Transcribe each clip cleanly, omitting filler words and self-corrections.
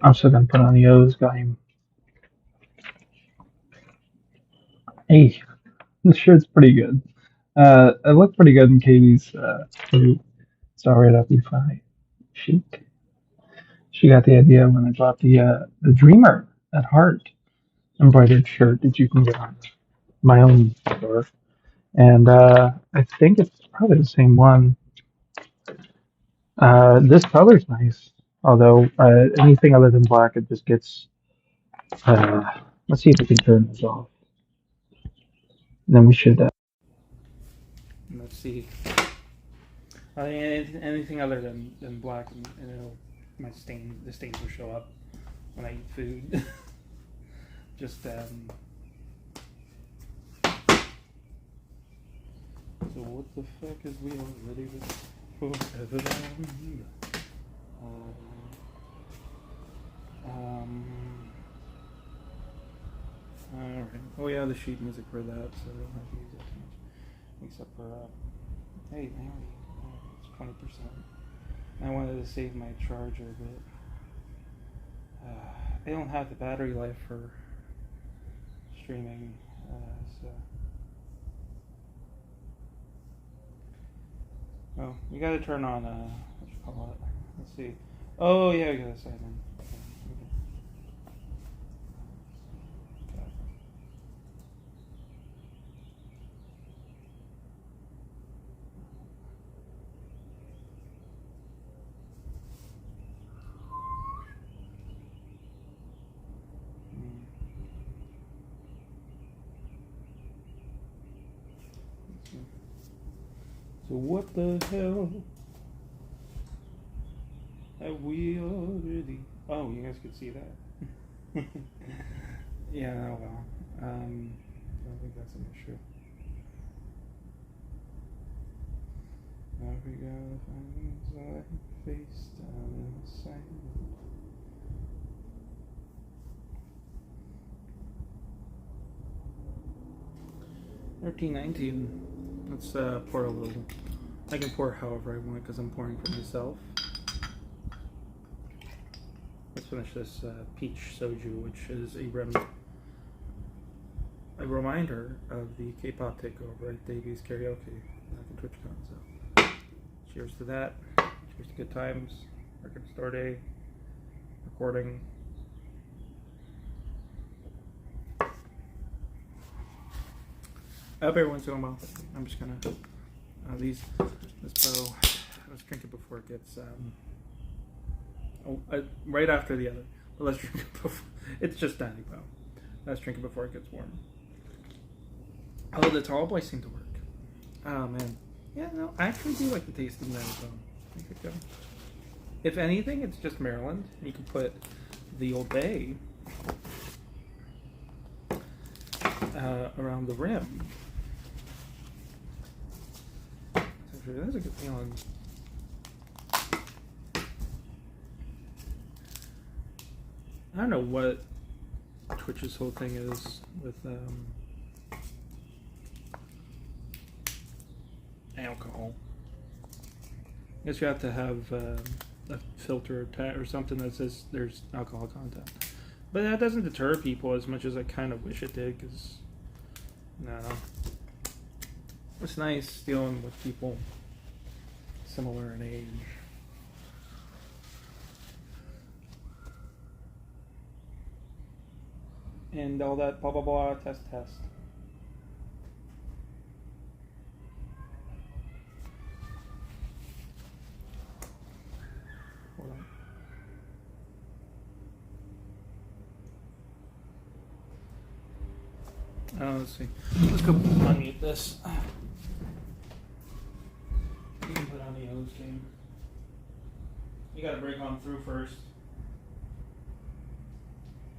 I'm still gonna put on the O's game. Hey, this shirt's pretty good. It looked pretty good in Katie's suit. It's alright up you fine. Chic. She got the idea when I bought the Dreamer at Heart embroidered shirt that you can get on my own store. And I think it's probably the same one. This color's nice, although anything other than black, it just gets. Uh, let's see if we can turn this off. And then we should. Let's see. Anything other than black, and it'll, the stains will show up when I eat food. Just So what the fuck is we already with forever done? Alright. Oh yeah, the sheet music for that, so I don't have to use it too much. Except for hey, it's 20%. I wanted to save my charger, but I don't have the battery life for streaming, so. Oh, you gotta turn on, what you call it? Let's see. Oh, yeah, we gotta sign in. Okay. So what the hell have we already? Oh, you guys could see that. Yeah, oh well. I don't think that's an issue. Now we gotta find like face down inside. 1319. Let's pour a little. I can pour however I want because I'm pouring for myself. Let's finish this peach soju, which is a reminder of the K-pop takeover at Davies Karaoke back in TwitchCon. So, cheers to that. Cheers to good times. Record store day. Recording. I hope everyone's doing well. I'm just gonna this bow. Let's drink it before it gets right after the other. But let's drink it before. It's just Danny bow. Let's drink it before it gets warm. Oh, the tall boy seemed to work. Oh man, yeah, no, I actually do like the taste of Danny bow. I could go. If anything, it's just Maryland. You could put the Old Bay around the rim. That's a good feeling. I don't know what Twitch's whole thing is with alcohol. I guess you have to have a filter or something that says there's alcohol content. But that doesn't deter people as much as I kind of wish it did, because, I don't know. It's nice dealing with people similar in age. And all that blah blah blah, test. Hold on. Let's see. Let's go unmute this. You can put on the O's game. You gotta break on through first.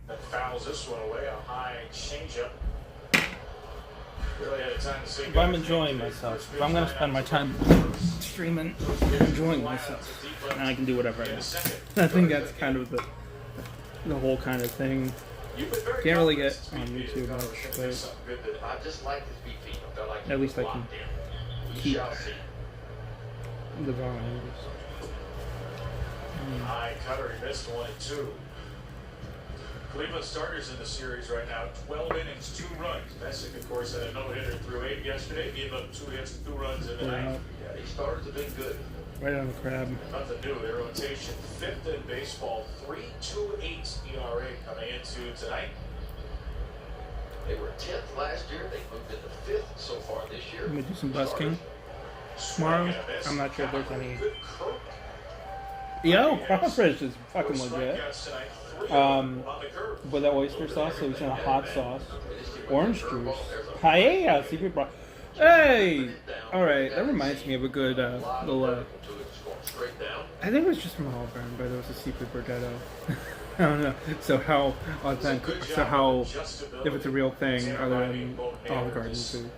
That fouls this one away, a high changeup. Really had time to see. If I'm enjoying myself, if I'm gonna spend my time streaming, enjoying myself, and I can do whatever I want. I think that's kind of the whole kind of thing. Can't really get on YouTube much, but at least I can keep the volume. High cutter, he missed 1 and 2. Cleveland starters in the series right now, 12 innings, 2 runs. Messick, of course, had a no-hitter through 8 yesterday, gave up 2 hits, 2 runs in the ninth. Yeah, these starters have been good. Right on the crab. Nothing new. Their rotation, 5th in baseball, 3.28 ERA coming into tonight. They were 10th last year. They moved into 5th so far this year. I'm gonna do some busking tomorrow. I'm not sure if there's any. Yo, crawfish is fucking legit. With that oyster sauce, so he's in a hot sauce. Orange juice. Paella, seafood broth. Hey! Alright, that reminds me of a good little. I think it was just from Olive Garden, but it was a seafood burrito. I don't know. So how authentic? So how, if it's a real thing, other than Olive Garden food?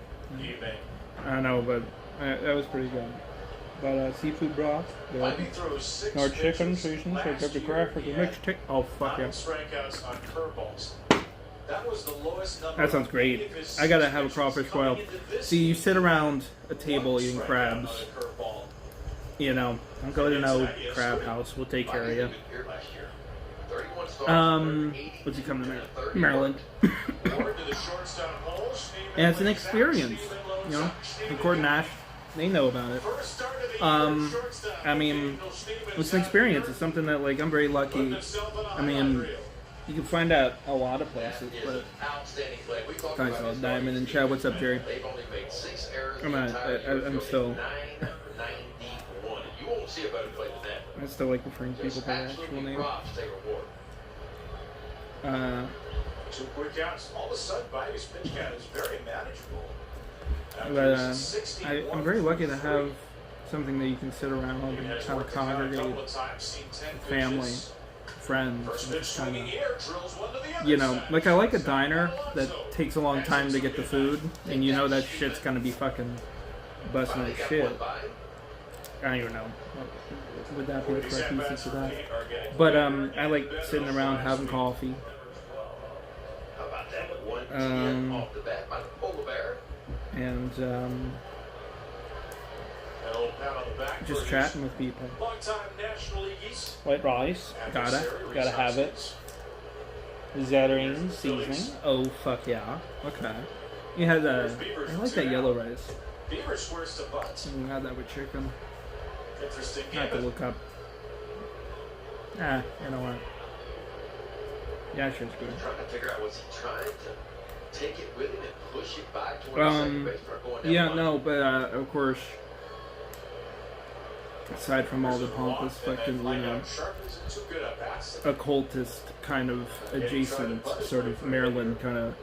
I don't know, but that was pretty good. But seafood broth, no chicken, season, so the crack for the mixed chicken. Oh fuck yeah! That sounds great. I gotta have a crawfish boil. See, you sit around a table eating crabs. You know, don't go to no crab house. We'll take care of you. What's he coming to Maryland? And it's an experience. You know, and Court Nash, they know about it. I mean, it's an experience. It's something that, like, I'm very lucky. I mean, you can find out a lot of places, but I saw Diamond and Chad. What's up, Jerry? I'm still. I still like referring to people by their actual name. Two quick outs. All of a sudden, Bobby's pitch count is very manageable. But I'm very lucky to have something that you can sit around and kind of congregate, family, friends, and just kind of, you know, like I like a diner that takes a long time to get the food, and you know that shit's gonna be fucking busting its shit. I don't even know. Would that be the correct usage for that? But I like sitting around having coffee. And just chatting with people. White rice, gotta have it. Zatarine seasoning. Oh fuck yeah. Okay. You had I like that yellow rice. You had that with chicken. I have to look up. You know what? Yeah, sure, it's good. Trying to figure out, was he trying to take it with him and push it back towards second base for going down? Yeah, no, but of course, aside from all the pompous fucking, you know, occultist kind of adjacent sort of Maryland kind of,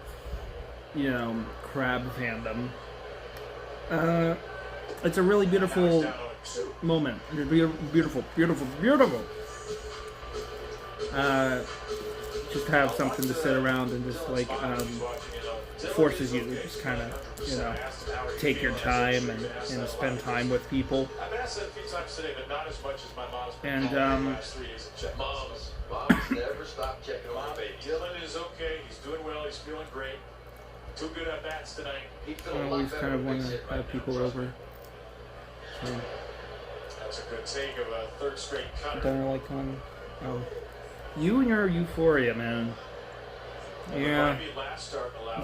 you know, crab fandom, it's a really beautiful moment. Beautiful. Just have something to sit around and just like forces you to just kind of, you know, take your time and spend time with people. And Mom's never stopped checking on me. Dylan is okay. He's doing well. He's feeling great. 2 good at bats tonight. I always kind of want to have people over. So, that's a good take of a third straight cut. Don't like on. Oh, you and your euphoria, man. Yeah, it's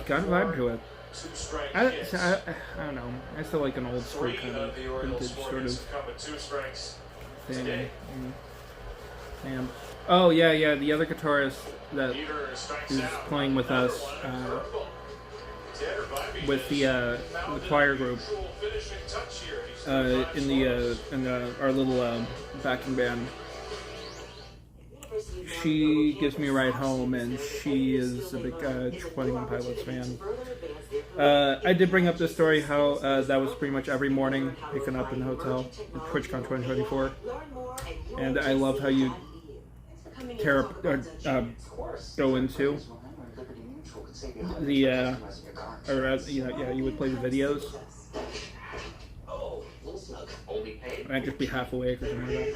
got a vibe to it. I don't know. I still like an old school kind of vintage sort of thing. And oh yeah. The other guitarist that is playing with us with the choir group in our little backing band. She gives me a ride home, and she is a big 21 Pilots fan. I did bring up this story how that was pretty much every morning picking up in the hotel at TwitchCon 2024, and I love how you go into the you would play the videos. I'd just be half awake or something like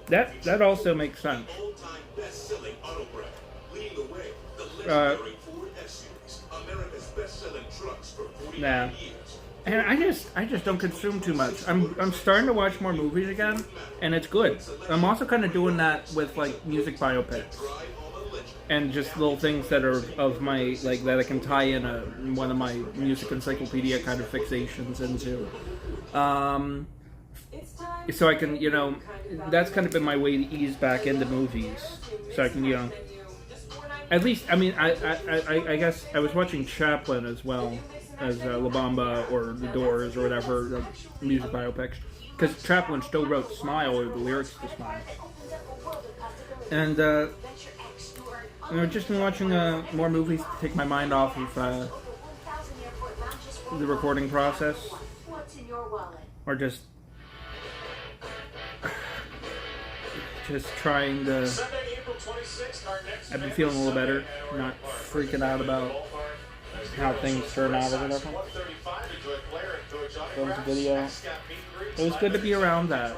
that. That also makes sense. Nah. And I just don't consume too much. I'm starting to watch more movies again, and it's good. I'm also kind of doing that with like music biopics, and just little things that are of my like that I can tie in one of my music encyclopedia kind of fixations into. So I can, that's kind of been my way to ease back into movies. So I can, at least, I mean, I guess I was watching Chaplin as well as La Bamba or The Doors or whatever, the music biopics. Because Chaplin still wrote Smile or the lyrics to Smile. And, just been watching more movies to take my mind off of the recording process. Or just trying to. I've been feeling a little better, not freaking out about how things turn out or whatever. That was a video. It was good to be around that.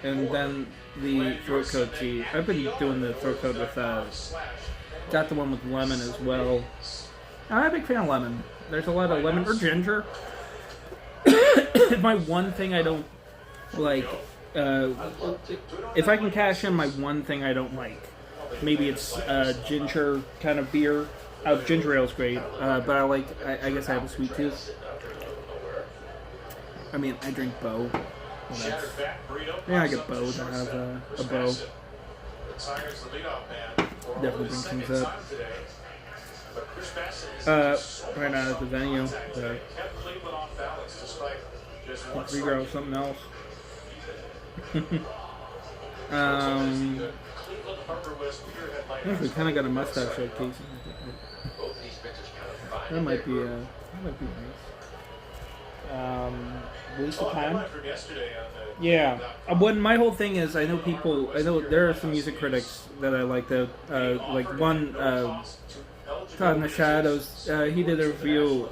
And then the throat coat tea. I've been doing the throat coat with got the one with lemon as well. I'm a big fan of lemon. There's a lot of lemon or ginger. My one thing I don't like, if I can cash in my one thing I don't like, maybe it's ginger kind of beer. Ginger ale's great, but I guess I have a sweet tooth. I mean, I drink Boh. I get Boh to have a Boh. Definitely bring things up. Right now at the venue, figure out something else. We kind of got a mustache showcase. That might be nice. Waste of time. Yeah. My whole thing is, I know there are some music critics that I like that, like one, Todd in the Shadows, he did a review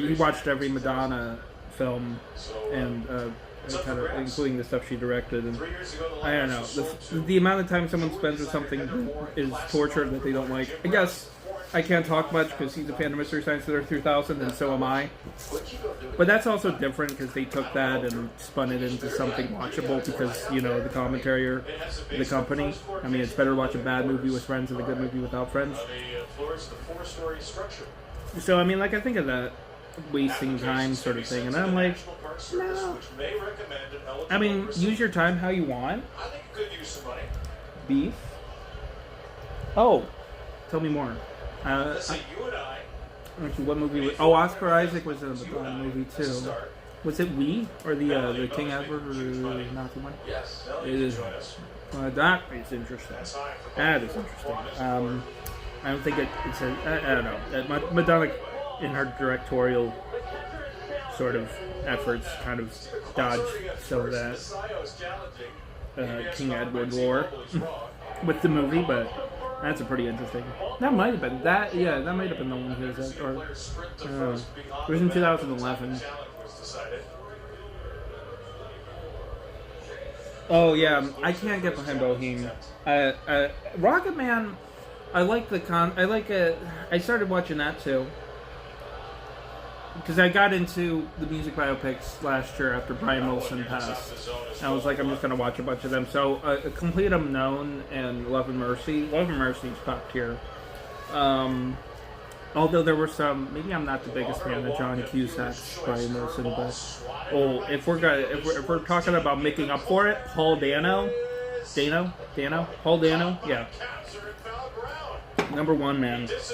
he watched every Madonna film, and kind of including the stuff she directed, and I don't know, the amount of time someone spends with something is torture that they don't like. I guess I can't talk much because he's a fan of Mystery Science Theater 3000, and so am I. But that's also different because they took that and spun it into something watchable because, the commentary or the company. I mean, it's better to watch a bad movie with friends than a good movie without friends. So, I mean, I think of that wasting time sort of thing, and I'm like, no. I mean, use your time how you want. Beef? Oh, tell me more. What movie? Oscar Isaac was in the movie too. Was it We or the King Edward or not the one? Yes. It is. That is interesting. That is interesting. I don't think it's a. I don't know. Madonna, in her directorial sort of efforts, kind of dodged some of that King Edward lore with the movie, but. That's a pretty interesting. That might have been that. Yeah, that might have been the one he was at. Or it was in 2011. Oh yeah, I can't get behind Bohemian. Rocket Man. I like the I started watching that too. Because I got into the music biopics last year after Brian Wilson passed. And I was like, I'm just going to watch a bunch of them. So, Complete Unknown and Love and Mercy. Love and Mercy is top tier. Although there were some, maybe I'm not the biggest fan of John Cusack's Brian Wilson, but if we're talking about making up for it, Paul Dano, Paul Dano, yeah. Number one, man. That's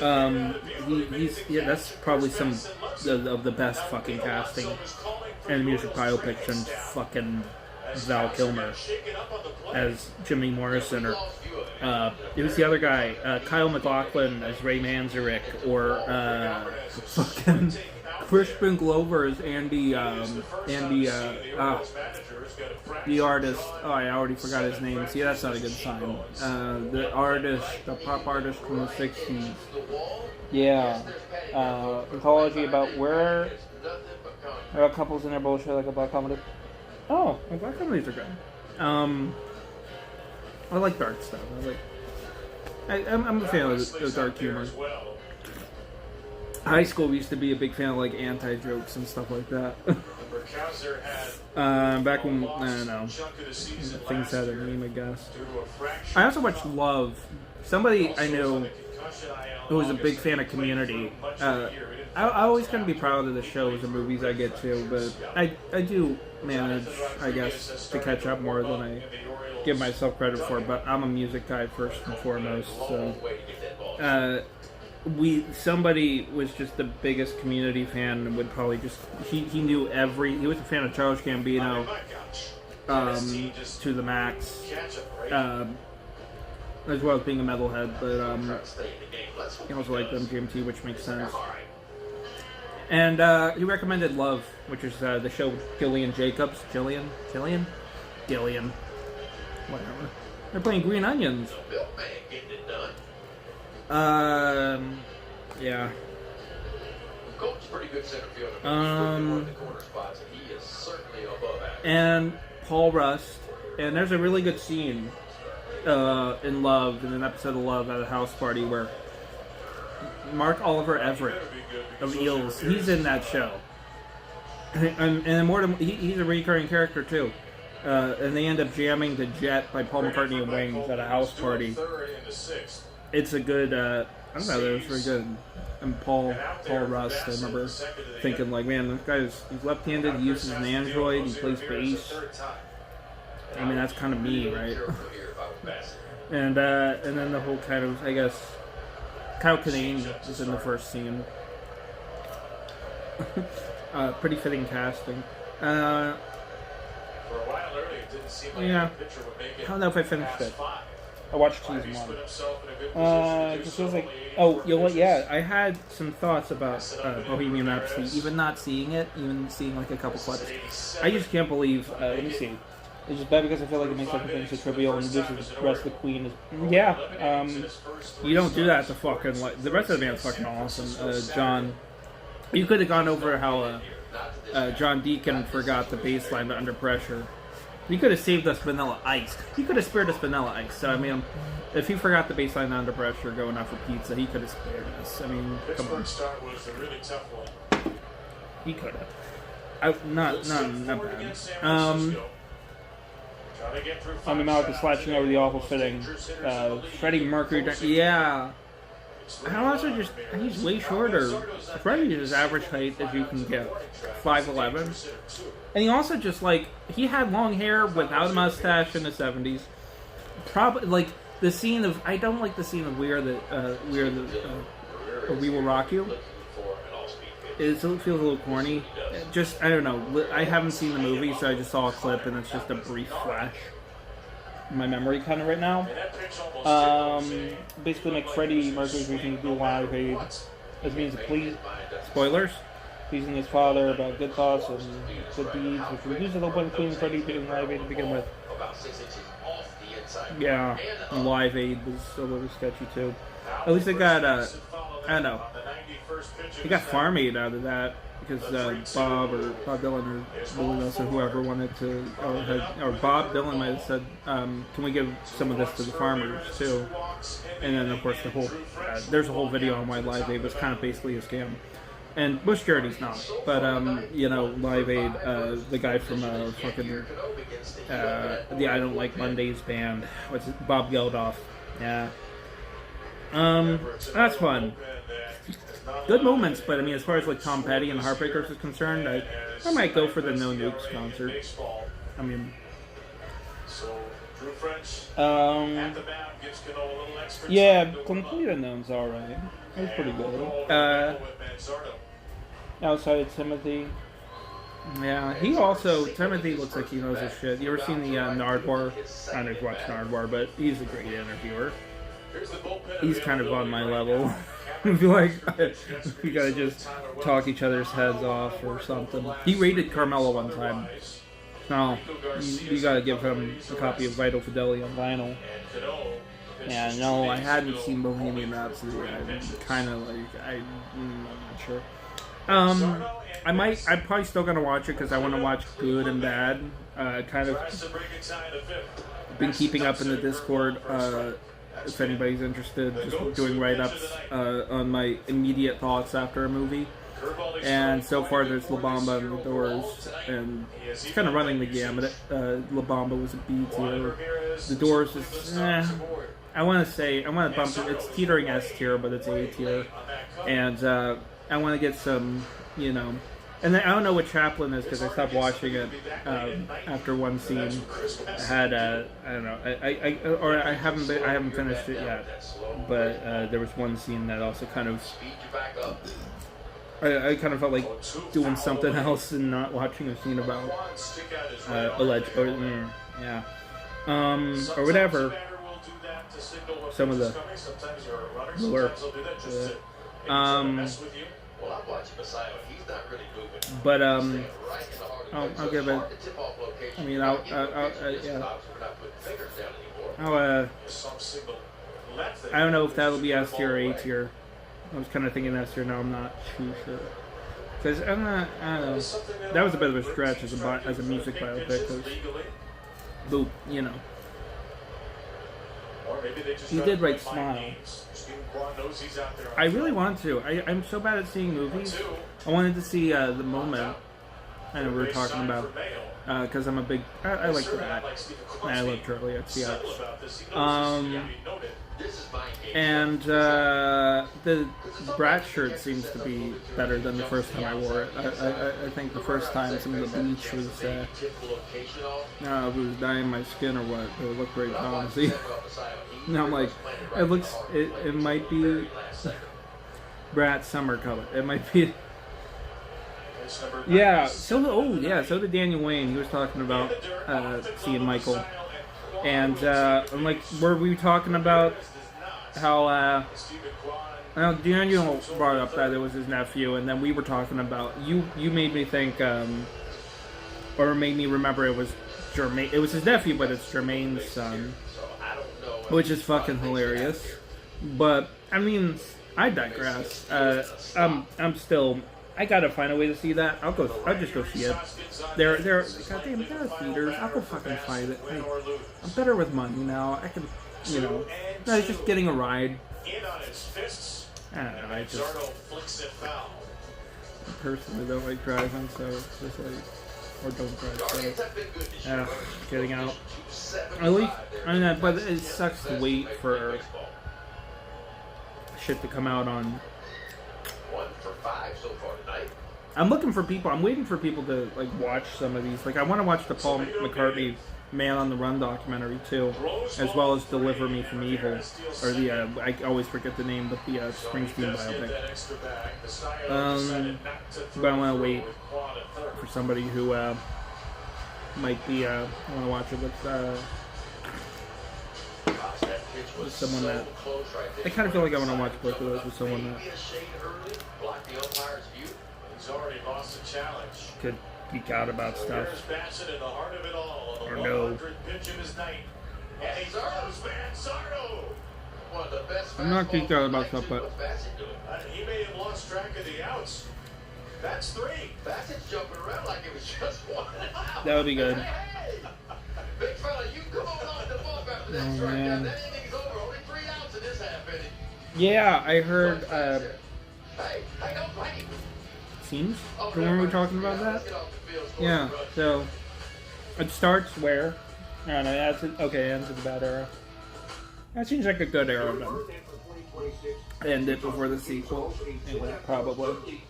probably some of the best fucking casting and music biopics, and fucking Val Kilmer as Jimmy Morrison, or it was the other guy, Kyle MacLachlan as Ray Manzarek, or fucking Crispin Glover as Andy, the artist. Oh, I already forgot his name. See, that's not a good sign. The pop artist from the 60s. Yeah. Anthology about where there are couples in their bullshit, like a black comedy. Oh, black comedies are good. I like dark stuff. I'm a fan of dark humor. high school, we used to be a big fan of like anti-jokes and stuff like that. Back when, I don't know, things had a meme, I guess. I also watched Love. Somebody I knew who was a big fan of Community. I always kind of be proud of the shows and movies I get to, but I do manage, I guess, to catch up more than I give myself credit for. But I'm a music guy first and foremost, so somebody was just the biggest Community fan and would probably just he knew he was a fan of Charles Gambino to the max, as well as being a metalhead, but he also liked MGMT, which makes sense. And he recommended Love, which is the show with Gillian Jacobs. Gillian, whatever. They're playing Green Onions. Yeah. And Paul Rust, and there's a really good scene in Love, in an episode of Love at a house party where Mark Oliver Everett of Eels, he's in that show, and more than he's a recurring character too. And they end up jamming the Jet by Paul McCartney and Wings at a house party. It's a good. I don't know. It was very good. And Paul Rust, I remember thinking like, man, this he's left-handed. He uses an Android. He plays bass. I mean, that's kind of me, right? And then the whole kind of, I guess, Kyle Kinane is in the first scene. Pretty fitting casting. Yeah. I don't know if I finished it. I watched season 1. It feels like, you know what? Yeah, I had some thoughts about Bohemian Rhapsody. Even not seeing it, even seeing like a couple clips. I just can't believe. Let me see. It's just bad because I feel like it makes everything so trivial and reduces the rest of the Queen is. Yeah, you don't do that to fucking. The rest of the band's fucking awesome. John, you could have gone over how John Deacon forgot the bass line to Under Pressure. He could have saved us Vanilla Ice. He could have spared us Vanilla Ice. So, I mean, if he forgot the bass line Under Pressure going out for pizza, he could have spared us. I mean, come on. He could have. Not bad. I mean, Malik is slashing over the awful fitting. Freddie Mercury. Yeah. He's way shorter. Freddie is his average height as you can get. 5'11". And he also just, he had long hair without a mustache in the 70s. Probably, the scene of, I don't like the scene of We Will Rock You. It feels a little corny. I don't know. I haven't seen the movie, so I just saw a clip, and it's just a brief flash in my memory kind of right now. Basically, Freddie Mercury's reason to do Live Aid as means to please, spoilers, pleasing his father about good thoughts and good deeds, which reduces the point of including Freddie doing Live Aid to begin with. Yeah, and Live Aid was a little sketchy too. At least they got, I don't know, they got Farm Aid out of that because Bob Dylan or Willie Nelson, whoever wanted to, or Bob Dylan might have said, can we give some of this to the farmers too? And then of course there's a whole video on why Live Aid was kind of basically a scam. And Bush Charity's not, but Live Aid, the guy from fucking the I Don't Like Mondays band, what's it, Bob Geldof, yeah. That's fun. Good moments, but I mean, as far as Tom Petty and the Heartbreakers is concerned, I might go for the No Nukes concert. I mean, yeah, Complete Unknown's alright. It was pretty good. Outside of Timothy, yeah, Timothy looks like he knows his shit. You ever seen the Nardwar? I don't know if you watch Nardwar, but he's a great interviewer. He's kind of on my level. I feel like we gotta just talk each other's heads off or something. He rated Carmelo one time. No, you gotta give him a copy of Vital Fidelity on vinyl. Yeah, no, I hadn't seen Bohemian Rhapsody. I'm not sure. I'm probably still gonna watch it because I want to watch Good and Bad. Kind of been keeping up in the Discord. if anybody's interested, just doing write-ups on my immediate thoughts after a movie. And so far, there's La Bamba and The Doors, and it's kind of running the gamut. La Bamba was a B tier. The Doors is, I want to bump it. It's teetering S tier, but it's A tier. And I want to get some, And then, I don't know what Chaplin is because I stopped watching it after one scene. I had I don't know, I haven't finished it yet, but there was one scene that also kind of. I kind of felt like doing something else and not watching a scene about or whatever. Some of the lower, but I'll give it. I mean, I don't know if that'll be S tier or A tier. I was kind of thinking S tier. Now I'm not too sure because I don't know. That was a bit of a stretch as a music biopic. Cause, he did write Smile. I really want to. I'm so bad at seeing movies. I wanted to see The Moment. I know we were talking about because I'm a big. I like that. I love Charlie XCX. And the Brat shirt seems to be better than the first time I wore it. I think the first time some of the bleach was it was dyeing my skin or what. It looked very clumsy. Now I'm like, it might be Brat summer color. It might be. Yeah. So did Daniel Wayne. He was talking about seeing Michael. And I'm like, were we talking about how Daniel brought up that it was his nephew, and then we were talking about you made me think or made me remember it was Jermaine. It was his nephew, but it's Jermaine's son, which is fucking hilarious. But I mean, I digress. I'm still. I gotta find a way to see that. I'll just go see it. Goddamn, there are theaters. I'll go fucking find it. I'm better with money now. I can, it's just getting a ride. I don't know. I personally don't like driving, so it's just like, or don't drive. So, getting out. But it sucks to wait for shit to come out on. I'm looking for people. I'm waiting for people to watch some of these. I want to watch the Paul McCartney Man on the Run documentary too, as well as Deliver Me from Evil, or the I always forget the name, but the Springsteen biopic. But I want to wait for somebody who might be. I want to watch it with someone that. I kind of feel like I want to watch both of those with someone that. Could geek out about stuff. Or no. I'm not geeked out about stuff, but he may have lost track of the outs. That's three. Bassett's jumping around like it was just one out. That would be good. Hey, big fella, you come on off the bump after that strikeout. That inning's over. Only 3 outs in this half inning. Yeah, I heard. Hey, don't play. Seems? When were we talking about that? Yeah, so it starts where? I don't know, it ends at the bad era. That seems like a good era then. End it before the sequel. Yeah, probably.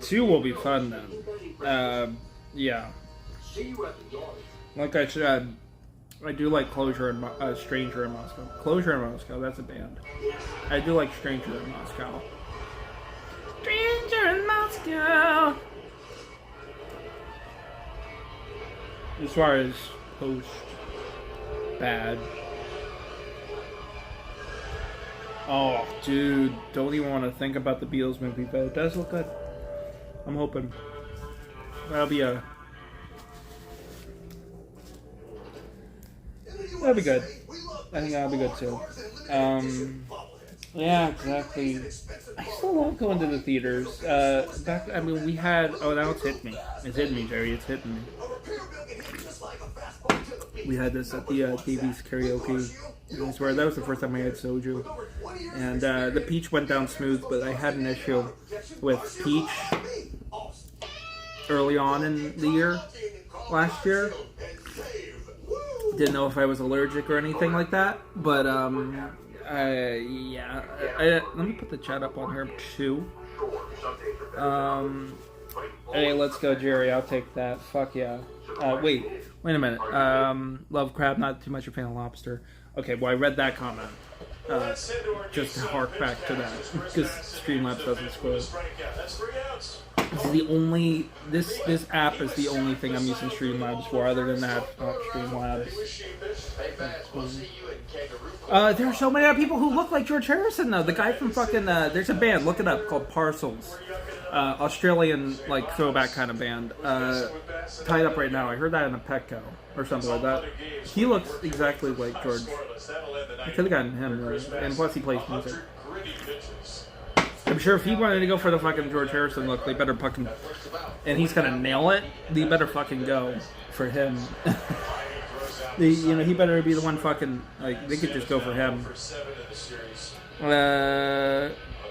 2 will be fun then. Yeah. Like I said, I do like Closure and Stranger in Moscow. Closure in Moscow, that's a band. I do like Stranger in Moscow. Stranger in Moscow. As far as post bad. Oh, dude, don't even want to think about the Beatles movie, but it does look good. I'm hoping that'll be good. I think that'll be good too. Yeah, exactly. I still won't go into the theaters. We had. Oh, now it's hit me. It's hitting me, Jerry. It's hitting me. We had this at the Davies karaoke. I swear that was the first time I had soju, and the peach went down smooth. But I had an issue with peach early on in the year, last year. Didn't know if I was allergic or anything like that, but yeah. Let me put the chat up on here too. Hey, let's go, Jerry. I'll take that. Fuck yeah. Wait a minute. Love crab, not too much a fan of lobster. Okay, well, I read that comment. Just to hark back to that, because Streamlabs doesn't scroll. This is the only, this app is the only thing I'm using Streamlabs for, other than that, Streamlabs. There are so many other people who look like George Harrison, though. The guy from fucking, there's a band, look it up, called Parcels. Australian, like, throwback kind of band. Tied up right now. I heard that in a Petco, or something like that. He looks exactly like George. I could have gotten him, right? And plus he plays music. I'm sure if he wanted to go for the fucking George Harrison look, they better fucking... And he's gonna nail it, they better fucking go for him. He better be the one fucking... Like, they could just go for him.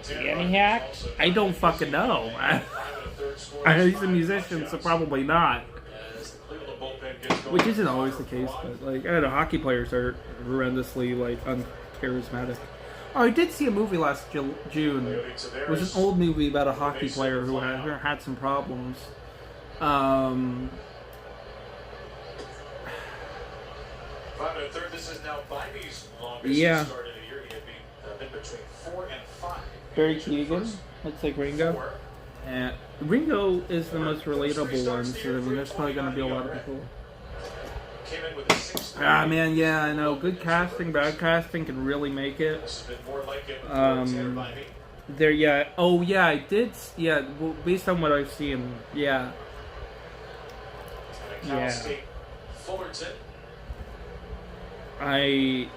Getting hacked? I don't fucking know. He's a musician, so probably not. Which isn't always the case, but, like, I don't know, hockey players are horrendously, like, uncharismatic. Oh, I did see a movie last June. It was an old movie about a hockey player who had some problems. Yeah. Barry Keegan. Looks like Ringo. And Ringo is the most relatable one, so I mean, there's probably going to be a lot of people. Ah, man, yeah, I know. Good casting, bad casting can really make it. There, yeah. Oh, yeah, I did. Yeah, well, based on what I've seen, yeah. Yeah. I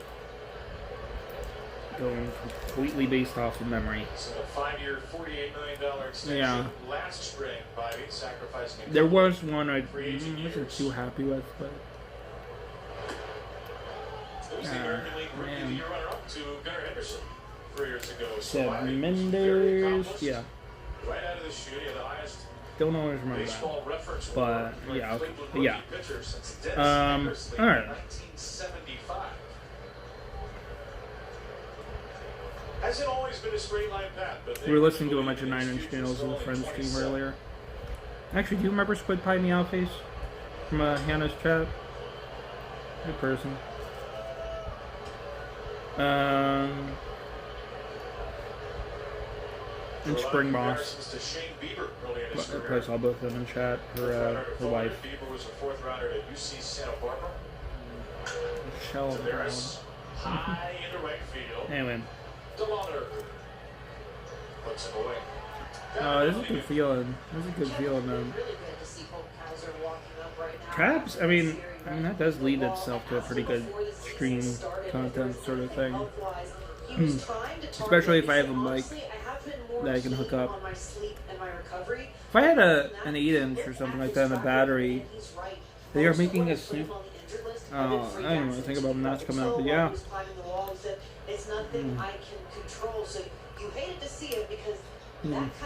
going completely based off of memory. So a 5-year, $48 million extension. Yeah. Last spring, Bobby, sacrificing. There was one I wasn't too happy with, but. Man. Seb Menders, yeah. Don't always remember that. But, yeah, okay. Yeah. Alright. Hasn't always been a straight line path, but we were listening to a bunch of 9 Inch Nails in the Friends stream earlier. Actually, do you remember Squid Pie Meowface from Hannah's chat? Good person. And Spring Boss. I probably saw both of them in chat. Her wife. Michelle Brown. Anyway. Oh, this is a good feeling. This is a good feeling, man. Crabs, I mean, that does lead itself to a pretty good stream content sort of thing. Especially if I have a mic that I can hook up. If I had an 8-inch or something like that and a battery, they are making a Snoop. I don't even want to think about Notch coming out, but yeah.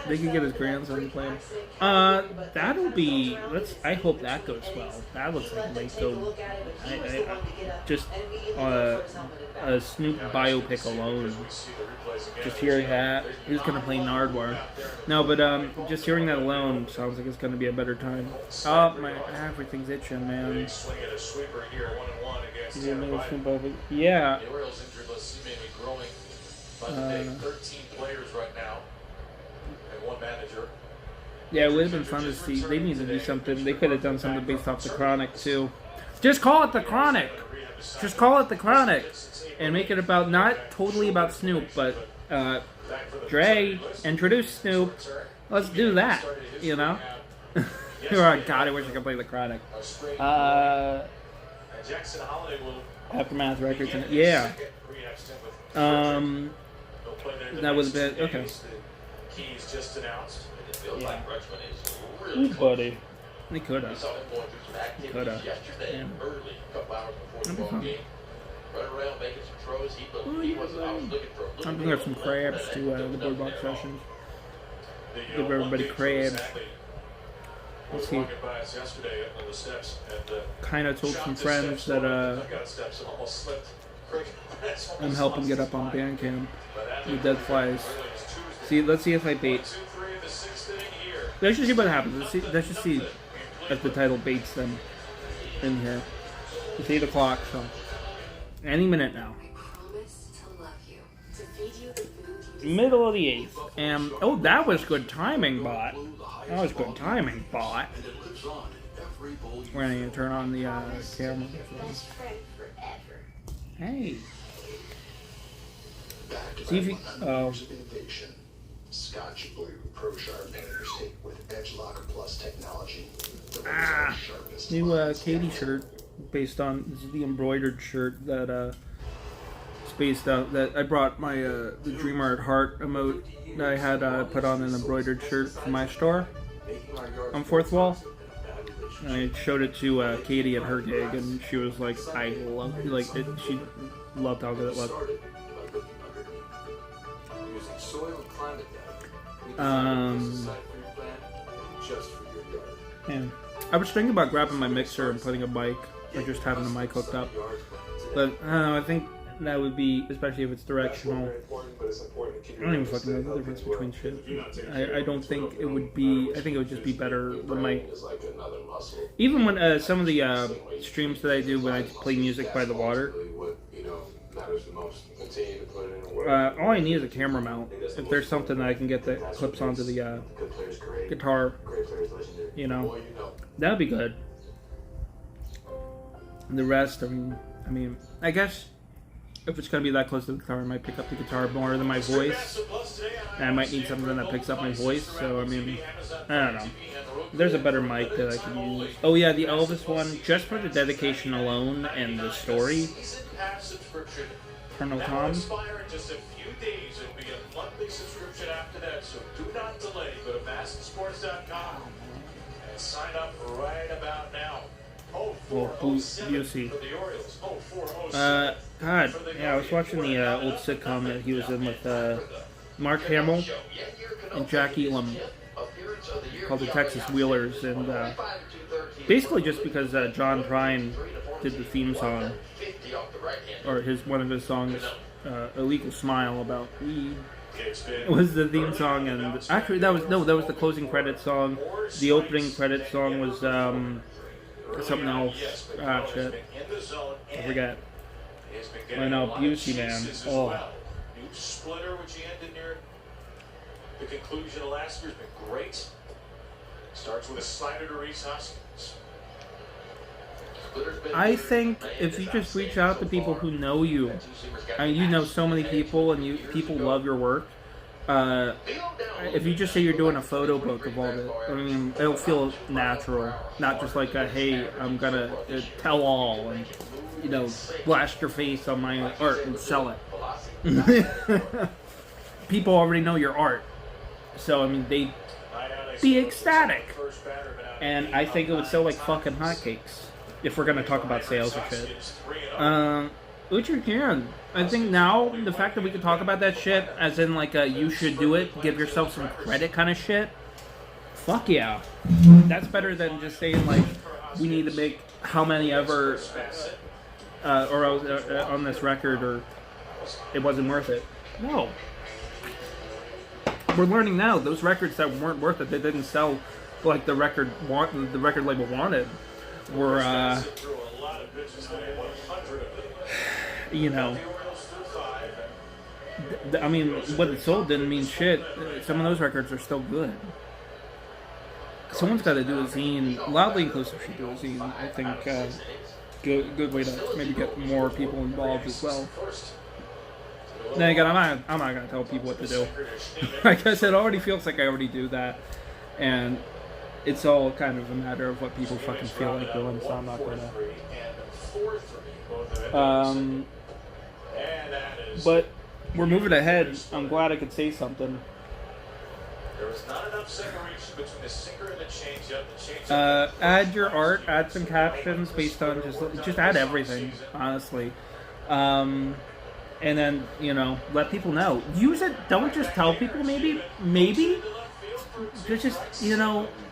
They could get his grandson to play him. That'll be. I hope that goes well. That looks like it might go. Just a Snoop biopic alone. Just hearing that, who's gonna play Nardwuar? No, but just hearing that alone sounds like it's gonna be a better time. Oh, everything's itching, man. Yeah. 13 players right now. One manager. Yeah, it would have been fun to see. They need to do something. They could have done something based off the Chronic too. Just call it the Chronic. Just call it the Chronic, and make it about not totally about Snoop, but Dre introduce Snoop. Let's do that. You know. Oh God, I wish I could play the Chronic. Aftermath Records. Yeah. That would have been okay. Keys just announced. Yeah. Ooh, buddy. They could We have. saw him going through some activities Coulda. yesterday, Yeah. early, a couple hours before the That'd be ball fun. game. Running around making some throws. Well, He yeah, wasn't. I was looking for a little I'm bit gonna have of some a crabs left, to but the there was boardwalk nothing at all. sessions. The, Give everybody one crabs. athlete Let's was see. walking by us yesterday up on the steps and Kind of told shot some the friends steps that lower, took out steps and almost slipped. I'm helping get up on bandcamp But with dead flies. early as Tuesday. See, let's see if I bait. 1, 2, 3 in the 6th inning here. Let's just see what happens. Let's just see if the title baits them in here. It's 8 o'clock, so any minute now. I promise to love you, to feed you the food you Middle of the 8th. And, oh, that was good timing, bot. That was good timing, bot. We're going to turn on the camera. best friend forever. Hey. See if you... Oh. Innovation. Scotch Blue Pro Sharp Painter's Tape with Edge Locker Plus technology. Ah. New Katie shirt based on... This is the embroidered shirt that it's based out... That I brought my the Dreamer at Heart emote that I had put on an embroidered shirt for my store on Fourth Wall. And I showed it to Katie at her gig, and she was like, "I love like it." She loved how good it looked. Yeah. I was thinking about grabbing my mixer and putting a mic, or just having a mic hooked up. But I don't know. I think that would be, especially if it's directional. I don't even fucking know the difference between shit. I don't think it would be. I think it would just be better when my. Even when some of the streams that I do when I play music by the water. All I need is a camera mount. If there's something that I can get that clips onto the guitar, you know, that would be good. And the rest, I mean, I guess if it's gonna be that close to the guitar, I might pick up the guitar more than my voice. And I might need something that picks up my voice. So I mean, I don't know. There's a better mic that I could use. Oh yeah, the Elvis one, just for the dedication alone and the story. Colonel Tom. Expire in just a few days. It'll be a monthly subscription after that, so do not delay. Go to mastonsports.com and sign up right about now. Well, 0407 you'll see. for the Orioles. 0407 God, for the yeah, I was watching the old sitcom that he was in with Mark Hamill and Jack Elam called the Texas Wheelers, and basically just because John Prine did the theme song, or one of his songs, "Illegal Smile" about weed. It was the theme song, and actually that was the closing credit song. The opening credit song was something else. Ah, shit, I forget. I know, Busey, man. Oh. New splitter, which he ended near the conclusion of last year, has been great. Starts with a slider to Reese Hoskins. I think if you just reach out to people who know you, and you know so many people, and people love your work. If you just say you're doing a photo book of all the, I mean, it'll feel natural, not just like a, hey, I'm gonna tell all and, you know, blast your face on my art and sell it. People already know your art, so I mean, they'd be ecstatic, and I think it would sell like fucking hotcakes if we're gonna talk about sales or shit. Which you can. I think now, the fact that we can talk about that shit, as in like you should do it, give yourself some credit kind of shit, fuck yeah. That's better than just saying like, we need to make how many ever, or on this record, or it wasn't worth it. No. We're learning now, those records that weren't worth it, that didn't sell like the record label wanted, were, you know, I mean, what it sold didn't mean shit. Some of those records are still good. Someone's got to do a zine. Loudly Inclusive should do a zine. I think good way to maybe get more people involved as well. Then again, I'm not gonna tell people what to do. Like I said, it already feels like I already do that, and it's all kind of a matter of what people fucking feel like doing. So I'm not gonna. But we're moving ahead. I'm glad I could say something. There was not enough separation between the sinker and the changeup. The changeup. Add your art, add some captions based on just add everything, honestly. And then, let people know. Use it, don't just tell people, maybe, just,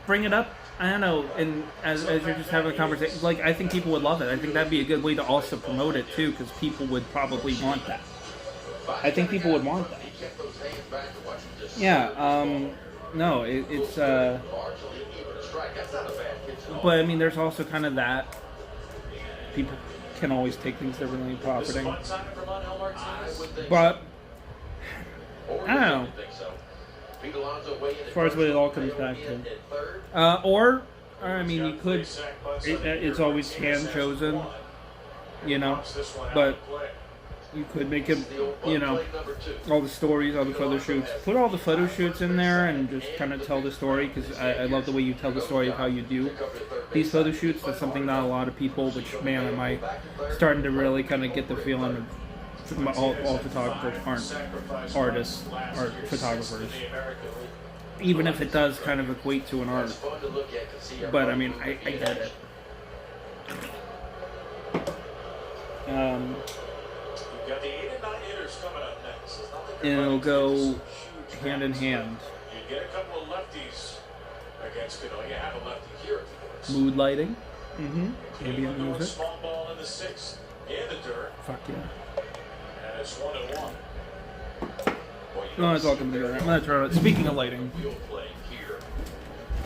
bring it up, I don't know, and as you're just having a conversation, like, I think people would love it. I think that'd be a good way to also promote it, too, because people would probably want that. I think people would want that. Yeah, no, it's, but, I mean, there's also kind of that. People can always take things differently in profiting. But, I don't know. As far as what it all comes back to. Or I mean, you could, it's always hand-chosen, but you could make it, all the stories, all the photo shoots. Put all the photo shoots in there and just kind of tell the story, because I love the way you tell the story of how you do these photo shoots. That's something not a lot of people, which, man, am I starting to really kind of get the feeling of all photographers aren't artists, art photographers. Even if it does kind of equate to an art. But, I mean, I get it. And it'll go hand in hand. You get a couple of lefties against Cano. You have a lefty here. Mood lighting. Ambient music. Small ball in the sixth. In the dirt. Fuck yeah. And it's 1-1. No, it's all coming together. I'm gonna turn it. Speaking of lighting. Wheel play here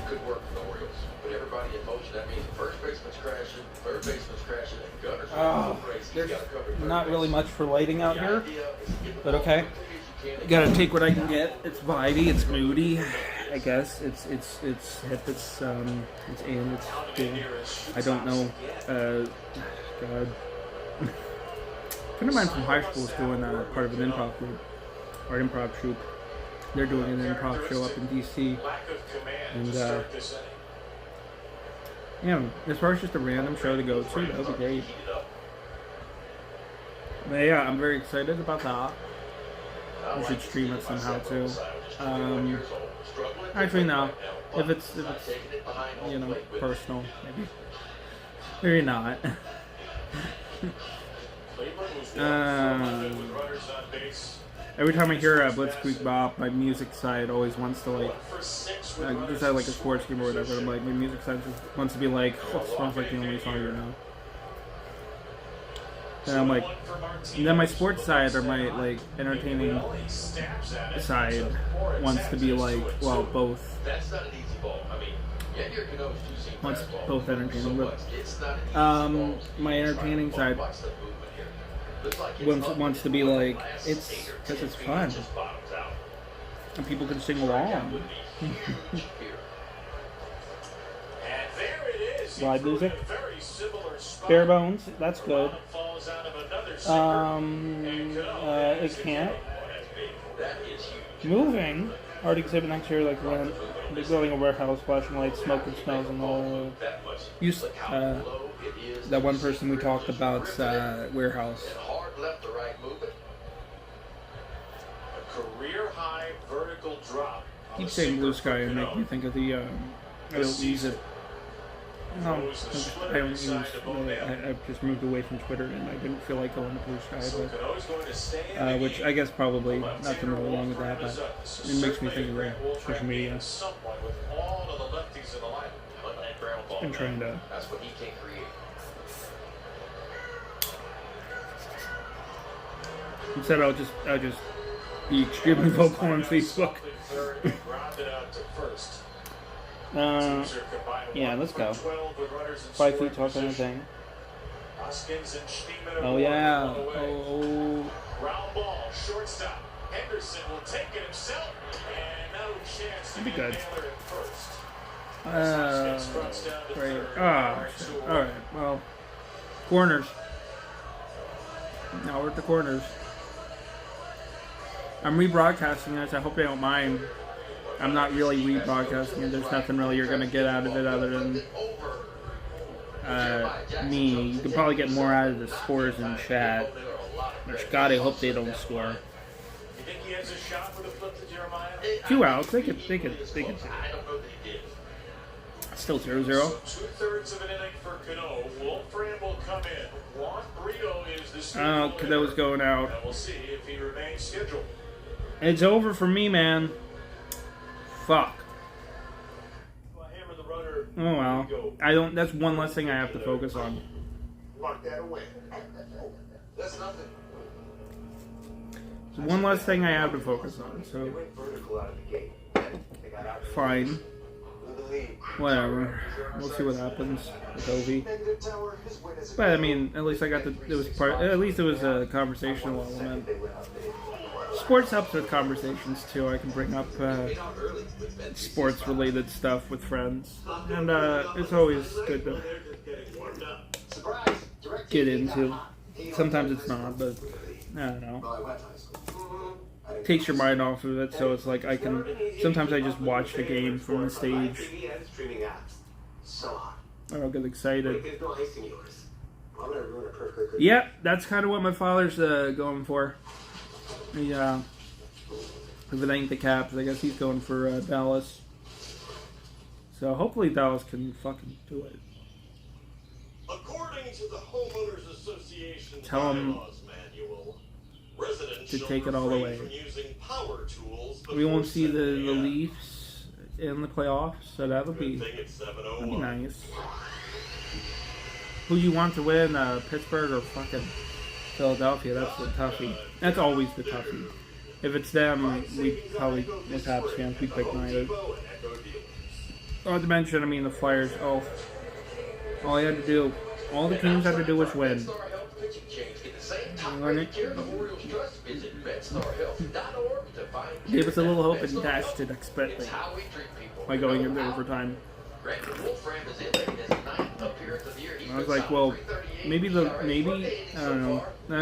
could work for the Orioles. But everybody in motion, that means first baseman's crashing, third baseman's crashing, and Gunner's there's not really much for lighting out here. But okay. Gotta take what I can get. It's vibey, it's moody, I guess. It's hip, it's in, it's cool. I don't know. God. A friend of mine from high school is doing part of an improv group, or improv troupe. They're doing an improv show up in DC. And as far as just a random show to go to, that would be great. But yeah, I'm very excited about that. We should stream it somehow too. Actually, no. If it's personal, maybe not. Every time I hear Blitzkrieg Bop, my music side always wants to just have like a sports game or whatever. I'm like, my music side just wants to be like, oh, it sounds like the only song you know. And I'm like, and then my sports side or my entertaining side wants to be like, well, both. Wants both entertaining, but my entertaining side wants to be like, it's because it's fun and people can sing along. Live music, bare bones, that's good. It can't. Moving. Art exhibit next year, like when they're building a warehouse, flashing lights, smoke and smells, and all. That one person we talked about, warehouse. Career high vertical drop. Keep saying blue sky and make me think of the. I don't use it. No, I don't use. I've just moved away from Twitter and I didn't feel like going to blue sky, but which I guess probably nothing really wrong with that, but it makes me think of the social media. I'm trying to. Instead, I'll just be extremely vocal on Facebook. Yeah, let's go. 5 feet tall kind of thing. Oh yeah. Oh. Ground ball, shortstop. Henderson will take it himself, and no chance to That'd be good. Great. All right. Well, corners. Now we're at the corners. I'm rebroadcasting this. I hope they don't mind. I'm not really rebroadcasting it. There's nothing really you're going to get out of it other than me. You can probably get more out of the scores in chat. Which, God, I hope they don't score. You think he has a shot with a flip to Jeremiah? 2 outs. They could. I don't know that he did. Still 0-0. So 2/3 of an inning for Cano. Wolfram will come in. Juan Brito is the Oh, Cano's going out. and we'll see if he remains scheduled. It's over for me, man. Fuck. Hammer the runner. Oh well. I don't. That's one less thing I have to focus on. Mark that away. That's nothing. It's one less thing I have to focus on. They So went vertical out of the gate. They got out fine. with the lead. Whatever. We'll see what happens with Ovi. Negative tower, his win is a But I mean, at least I got the. It was part. At least it was a conversational element. they went up there. Sports helps with conversations too. I can bring up sports-related stuff with friends, and it's always good to Surprise! Direct get TV into. got hot. Sometimes it's not, but I don't know. Well, I went to high school. I didn't Takes your mind off of it, so it's like I can. Sometimes I just watch the game from the stage. TV and streaming apps. So hot. I don't get excited. There's no ice in yours. Why would I ruin a perfectly good? Yep, that's kind of what my father's going for. Yeah, if it ain't the Caps, I guess he's going for Dallas. So hopefully Dallas can fucking do it. According to the Homeowners Association Tell 'em bylaws manual, residents to shall take it all the refrain way. from using power tools We won't before see the 7 a.m. Leafs in the playoffs, so that'll be Good thing it's that'll be 7:01. nice. Who you want to win, Pittsburgh or fucking Philadelphia? That's the toughie. That's always the toughie. If it's them, we probably, with Habs fans, we pick neither. Not to mention, I mean, the Flyers, all I had to do, all the teams had to do was win. Gave us a little hope and dashed it expectly by going into overtime. I was like, well, maybe I don't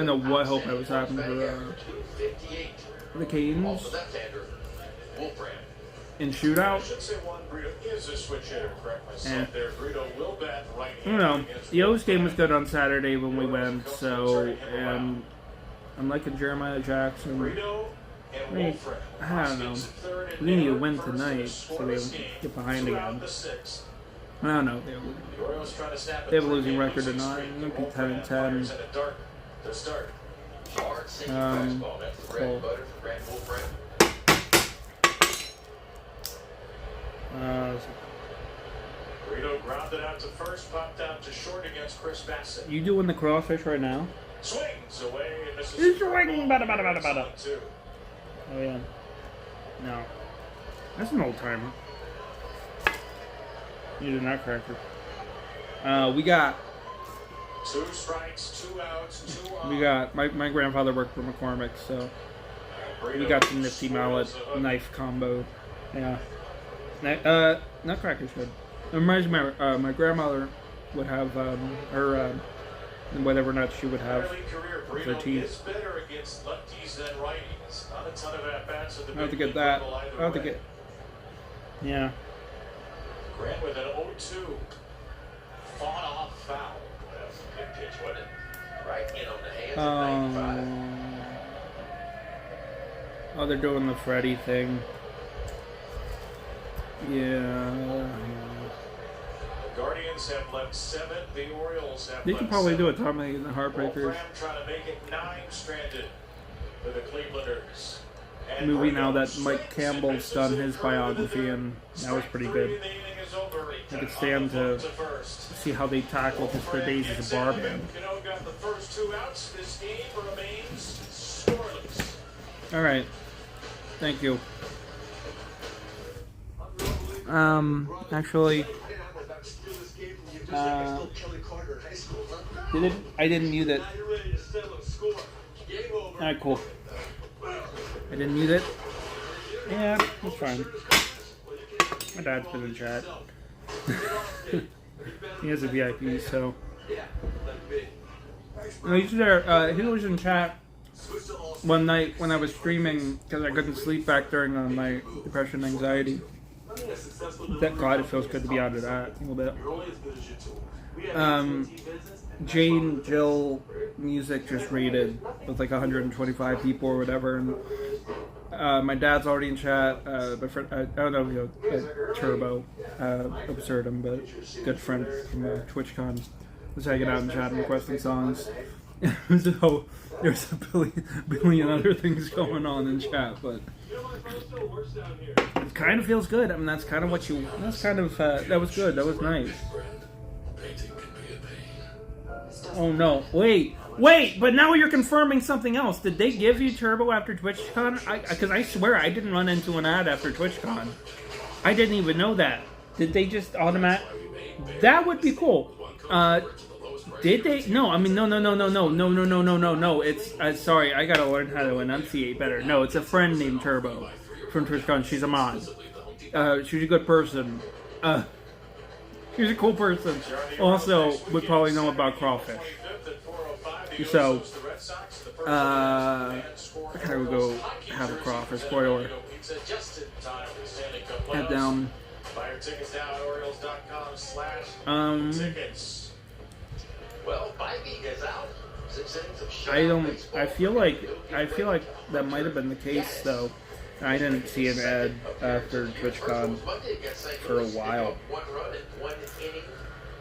know what hope I was having for the Canes in shootout. And I don't know. The O's game was good on Saturday when we went, so I'm liking Jeremiah Jackson. I mean, I don't know. We need to win tonight so they don't get behind again. I don't know if they have a losing record or not. It might be 10-10. Cool. Burrito grounded out to first, popped out to short against Chris Bassett. You doing the crawfish right now? Swings away, and misses. He's swinging, bada. Two. Oh yeah. No. That's an old timer. You did not cracker. We got 2 strikes, 2 outs, 2 on. we got my grandfather worked for McCormick, so we got some nifty mallet knife combo. Yeah. Nutcracker's good. It reminds me, my grandmother would have her whatever nuts she would have with her teeth. Better against lefties than righties. Not a ton of at-bats at the I have to big get that. level either I have to way. get. Yeah. Grant with an 0-2. Fought off foul. That was a good pitch, wasn't it? Right in on the hands at 95. Oh, they're doing the Freddy thing. Yeah. The Guardians have left 7. The Orioles have They left could probably 7. do it, Tommy and the Heartbreakers Wolfram trying to make it 9 stranded for the Clevelanders. And movie now Burrito that Mike swings Campbell's and done misses his it early to biography, third. and that was pretty Strike good. 3 in the inning is over. I could stand to see how they tackled his for days as a bar band. Cano got the first 2 outs. This game remains scoreless. All right, thank you. Actually, I didn't mute it. All right, cool. I didn't mute it. Yeah, that's fine. My dad's been in chat. He has a VIP, so. No, he's there. He was in chat one night when I was streaming because I couldn't sleep back during my depression and anxiety. That God, it feels good to be out of that a little bit. Jane Jill music just rated with like 125 people or whatever, and my dad's already in chat. My friend, I don't know, Turbo, absurdum, but good friend from TwitchCon was hanging out in chat and requesting songs. So there's a billion other things going on in chat, but it kind of feels good. I mean, that's kind of what you. That's kind of that was good. That was nice. Oh no! Wait! But now you're confirming something else. Did they give you Turbo after TwitchCon? Because I swear I didn't run into an ad after TwitchCon. I didn't even know that. Did they just automatic? That would be cool. Did they? No, I mean, no. It's, sorry, I gotta learn how to enunciate better. No, it's a friend named Turbo from TwitchCon. She's a mod. She's a good person. She's a cool person. Also, would probably know about crawfish. So, I gotta go have a crawfish. Spoiler. Head down. I feel like that might have been the case though. I didn't see an ad after TwitchCon for a while.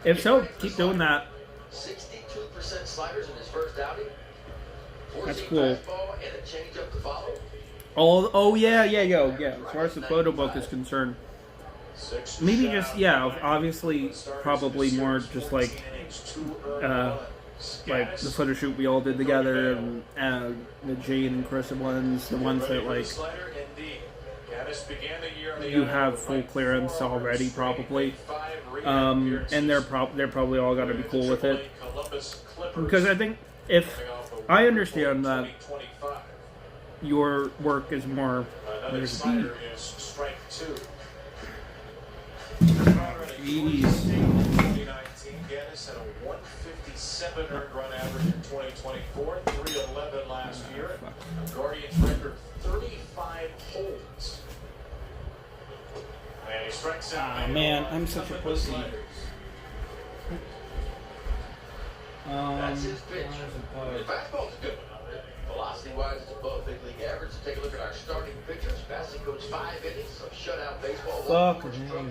If so, keep doing that. 62% sliders in his first outing. That's cool. Oh yeah. As far as the photo book is concerned, maybe just obviously probably more just like the photo shoot we all did together, and the Jane and Chris ones, the ones that like you have full clearance already probably, and they're probably all gonna be cool with it, because I think if I understand that your work is more there's the Gaddis had a 157 earned run average in 2024, 311 last year. Guardians record 35 holds. And he strikes out. Man, I'm such a pussy. That's his pitch. The fastball's good. Velocity-wise, it's above big league average. Take a look at our starting pitchers. Passing goes 5 innings of shutout baseball. Fuck,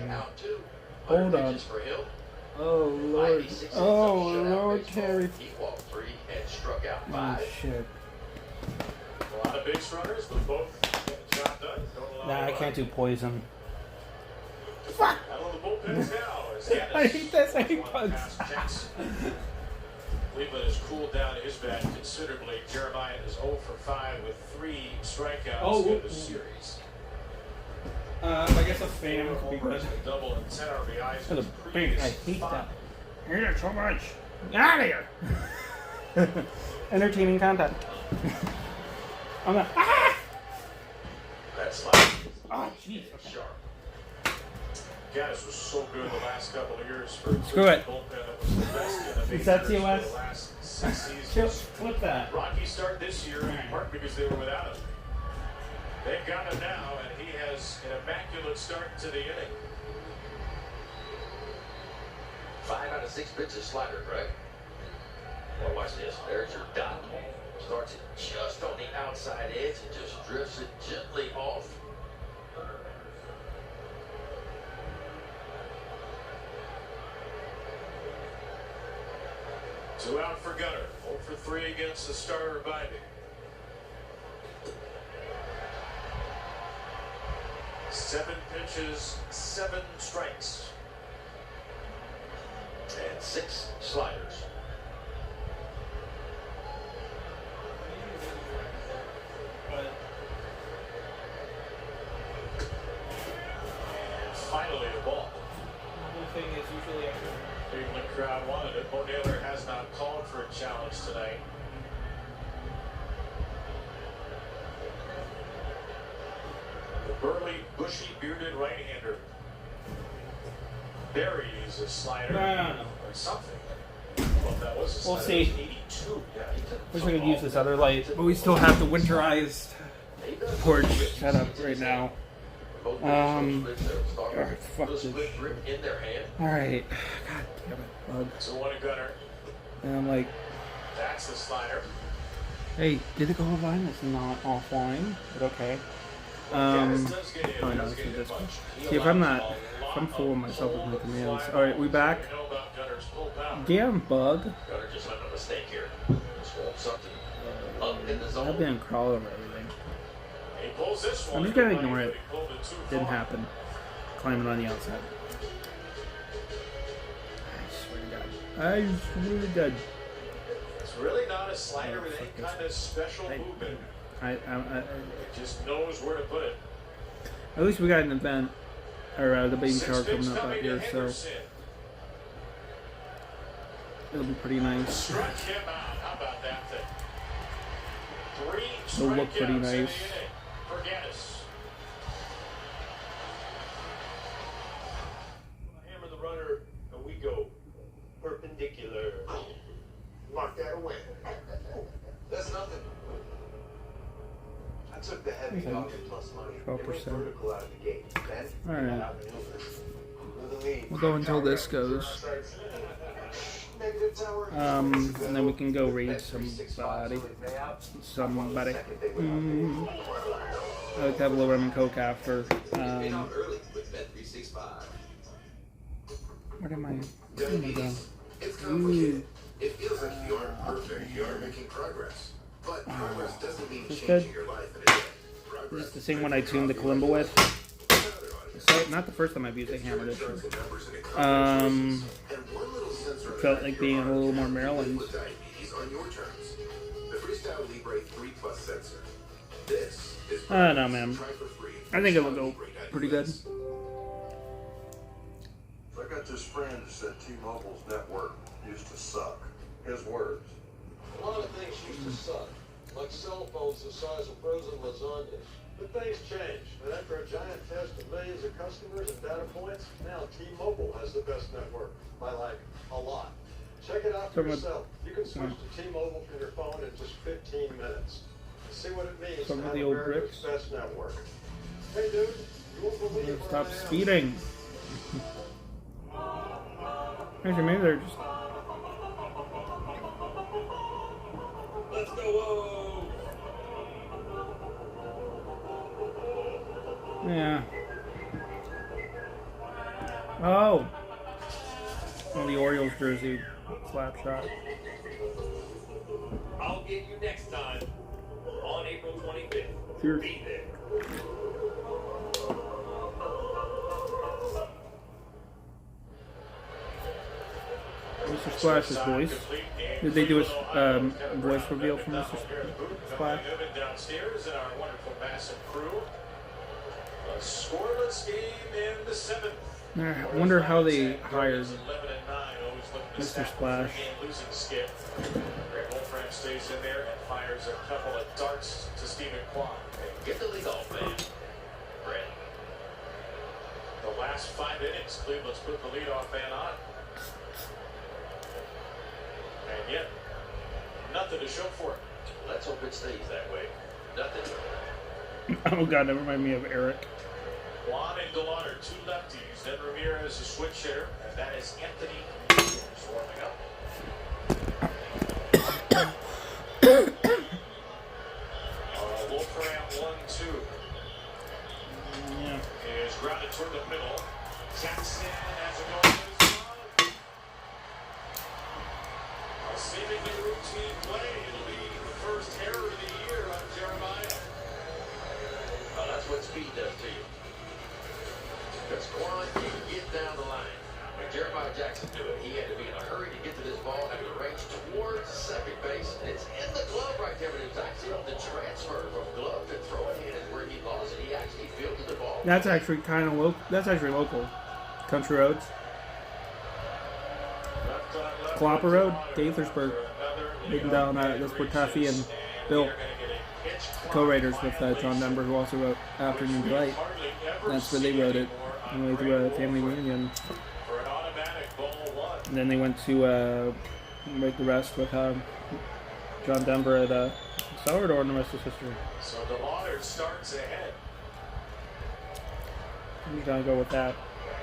out 2. Hold on. For Hill. Oh Lord, Terry. He walked 3 and struck out 5. Oh shit. A lot of base runners, but both get the job done. Nah, I can't do poison. Fuck! Out of the bullpens now. I hate this. I hate bugs. Cleveland has cooled down his bat considerably. Jeremiah is 0 for 5 with 3 strikeouts in the series. I guess a fan would be good. Double and 10 RBIs. That's a big. I hate that. I hate it so much. Get out of here. Entertaining content. I'm not. Ah! That's like. Oh, jeez. Sharp. Gaddis was so good the last couple of years for Screw it. bullpen. That was the best in the Is that majors TOS? for the last 6 seasons. Just flip that. Rocky start this year in part because they were without him. They've got him now, and he has an immaculate start to the inning. 5 out of 6 pitches slider, correct? Well, watch this. There's your dot. Starts it just on the outside edge and just drifts it gently off. Two out for Gunner. 0 for 3 against the starter Biden. 7 pitches, 7 strikes. And 6 sliders. And finally the ball. The thing is usually after. Cleveland crowd wanted it. Bo Naylor has not called for a challenge tonight. The burly, bushy, bearded right-hander buries a slider No. or something. I don't know if that was a We'll slider. see. 82. Yeah, he took Wish some I could use ball. this other light, but we still have the winterized porch set up right now. Fuck this. Alright. God damn it, bug. So one a gunner. And I'm like, That's the slider. hey, did it go offline? It's not offline, but okay. Oh no, this is this one. See, if I'm fooling myself with my commands. Alright, we back. Damn, bug. Gunner just had a mistake here. Just rolled something up in the zone. I've been crawling over everything. He pulls this one. I'm just gonna ignore it. Didn't happen. Climbing on the outside. I swear to God. It's really not a slider with any kind of special movement. It just knows where to put it. At least we got an event, or the baby shower coming up out here, so it'll be pretty nice. Struck him out. How about that thing? 3 It'll look pretty nice. Forget us. Hammer the runner, and we go perpendicular. Mark that away. That's nothing. I took the heavy dog plus money. 12%. Vertical out of the gate. Then Alright. with the lead. We'll go until this goes. Negative tower. And then we can go raid somebody. Somebody. I like to have a little rum and coke after. Where am I? Oh my God. It's complicated. It feels like you aren't perfect. You are making progress. But progress doesn't mean changing your life in a day. This is the same one I tuned the kalimba with. So, not the first time I've used a hammer this year. Felt like being a little more Maryland. I don't know, man. I think it'll go pretty good. I got this friend who said T-Mobile's network used to suck. His words. A lot of things used to suck, like cell phones the size of frozen lasagnas. But things changed, and after a giant test of millions of customers and data points, now T-Mobile has the best network, by like a lot. Check it out for yourself. You can switch to T-Mobile from your phone in just 15 minutes. See what it means to have the old America's bricks. best network. Hey dude, you won't believe what Stop I am. speeding. Actually, maybe they're just. Let's go, whoa! Yeah. Oh! Oh, the Orioles jersey. Slap shot. I'll get you next time on April 25th. Sure. Be there. Mr. Splash's voice. Did they do a voice reveal from Mr. Splash? Downstairs and our wonderful massive crew. A scoreless game in the 7th. I wonder how they hired Mr. Splash. Losing skip. Greg Wolfram stays in there and fires a couple of darts to Stephen Kwan. Get the lead off, man. Brett. The last 5 innings, Cleveland's put the leadoff man on. And yet, nothing to show for it. Let's hope it stays that way. Nothing. Oh God, that reminded me of Eric. Juan and Delauder, 2 lefties. Then Ramirez, a switch hitter. And that is Anthony warming up. Wolfram 1-2. Yeah. Is grounded toward the middle. Jackson has a goal. A seemingly routine play. It'll be the first error of the year on Jeremiah. Well, that's what speed does to you. Because Quan can get down the line. When Jeremiah Jackson do it, he had to be in a hurry to get to this ball and the range towards second base. It's in the glove right there, but it was actually on the transfer from glove to throwing in is where he lost it. He actually fielded the ball. That's actually kind of local. That's actually local. Country roads. Clopper Road, Gaithersburg. Been down that's where Tuffy and Bill, co-writers with John Denver, who also wrote Afternoon Delight. That's where they wrote it. And they threw a family reunion. And then they went to write the rest with John Denver at Salvador, and the rest is history. So Delauder starts ahead. I'm gonna go with that.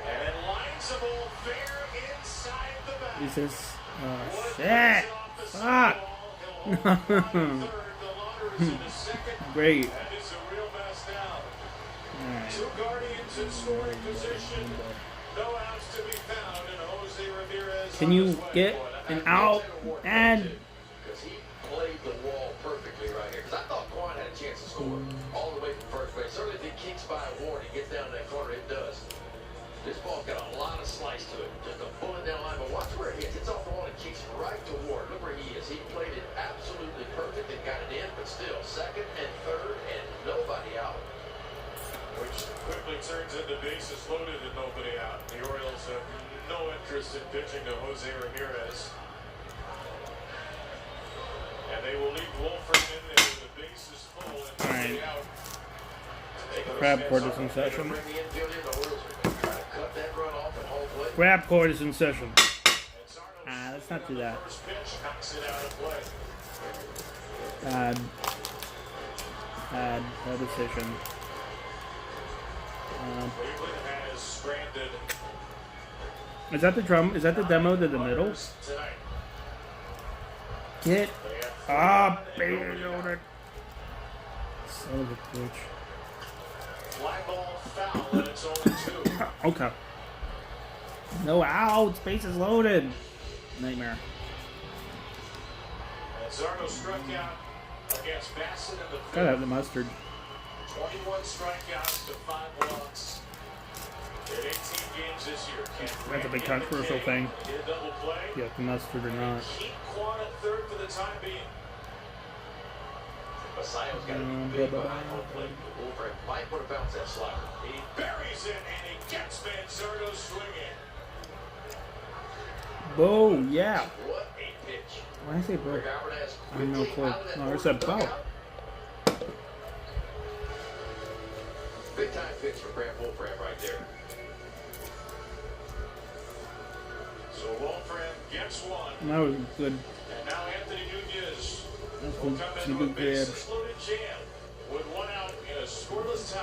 And then lines the ball fair inside the back. Is this? Oh, What shit! off the Fuck! sidewall. He'll hold on to third. The Lauders in the second. Great. That is a real mess down. Alright. Two Guardians in scoring position. No outs to be found, and Jose Ramirez. Can on you his way. get an out and Because he played the wall perfectly right here. Because I thought Quan had a chance to score all the way from first base. Certainly if he kicks by Ward, he gets down that corner, it does. This ball's got a lot of slice to it. Just a bullet down line, but watch where it hits. It's off the wall and kicks right to Ward. Look where he is. He played it absolutely perfect and got it in, but still, second and third and nobody out. Which quickly turns into bases loaded and nobody out. The Orioles have no interest in pitching to Jose Ramirez. And they will leave Wolford in there with the bases full and nobody Alright. out. Crab court is in session? Bring the infield in, the Orioles are going to try to cut that run off at home plate. Grab court is in session. And Zarno's Let's not do that. first pitch knocks it out of play. Bad decision. Cleveland has stranded Is that the drum? Is that the demo to the middle? tonight. Get They have up, baby, on it. Son of a bitch. fly ball foul and it's 0-2. Okay. No outs. Base is loaded. Nightmare. And Zarno struck out against Bassett in the Gotta have fifth. the mustard. 21 strikeouts to 5 walks. In 18 games this year. Can That's a big Grant get the controversial K, thing. Get a double play. Yeah, the mustard or not. Keep Quan at third for the time being. Basayo's got to be big behind home plate. Wolford might want to bounce that slider. He buries it and he gets Manzardo swinging. Whoa, yeah. What a pitch. Why did I say bro? Rick Alvarez I have no quickly clue. out of that No, I fourth said bow. dugout. Big time pitch for Grant Wolfram right there. So Wolfram gets one. That was good. And now Anthony Nunez That's will good. come Some into a good grabs. bases-loaded jam with one out in a scoreless tie.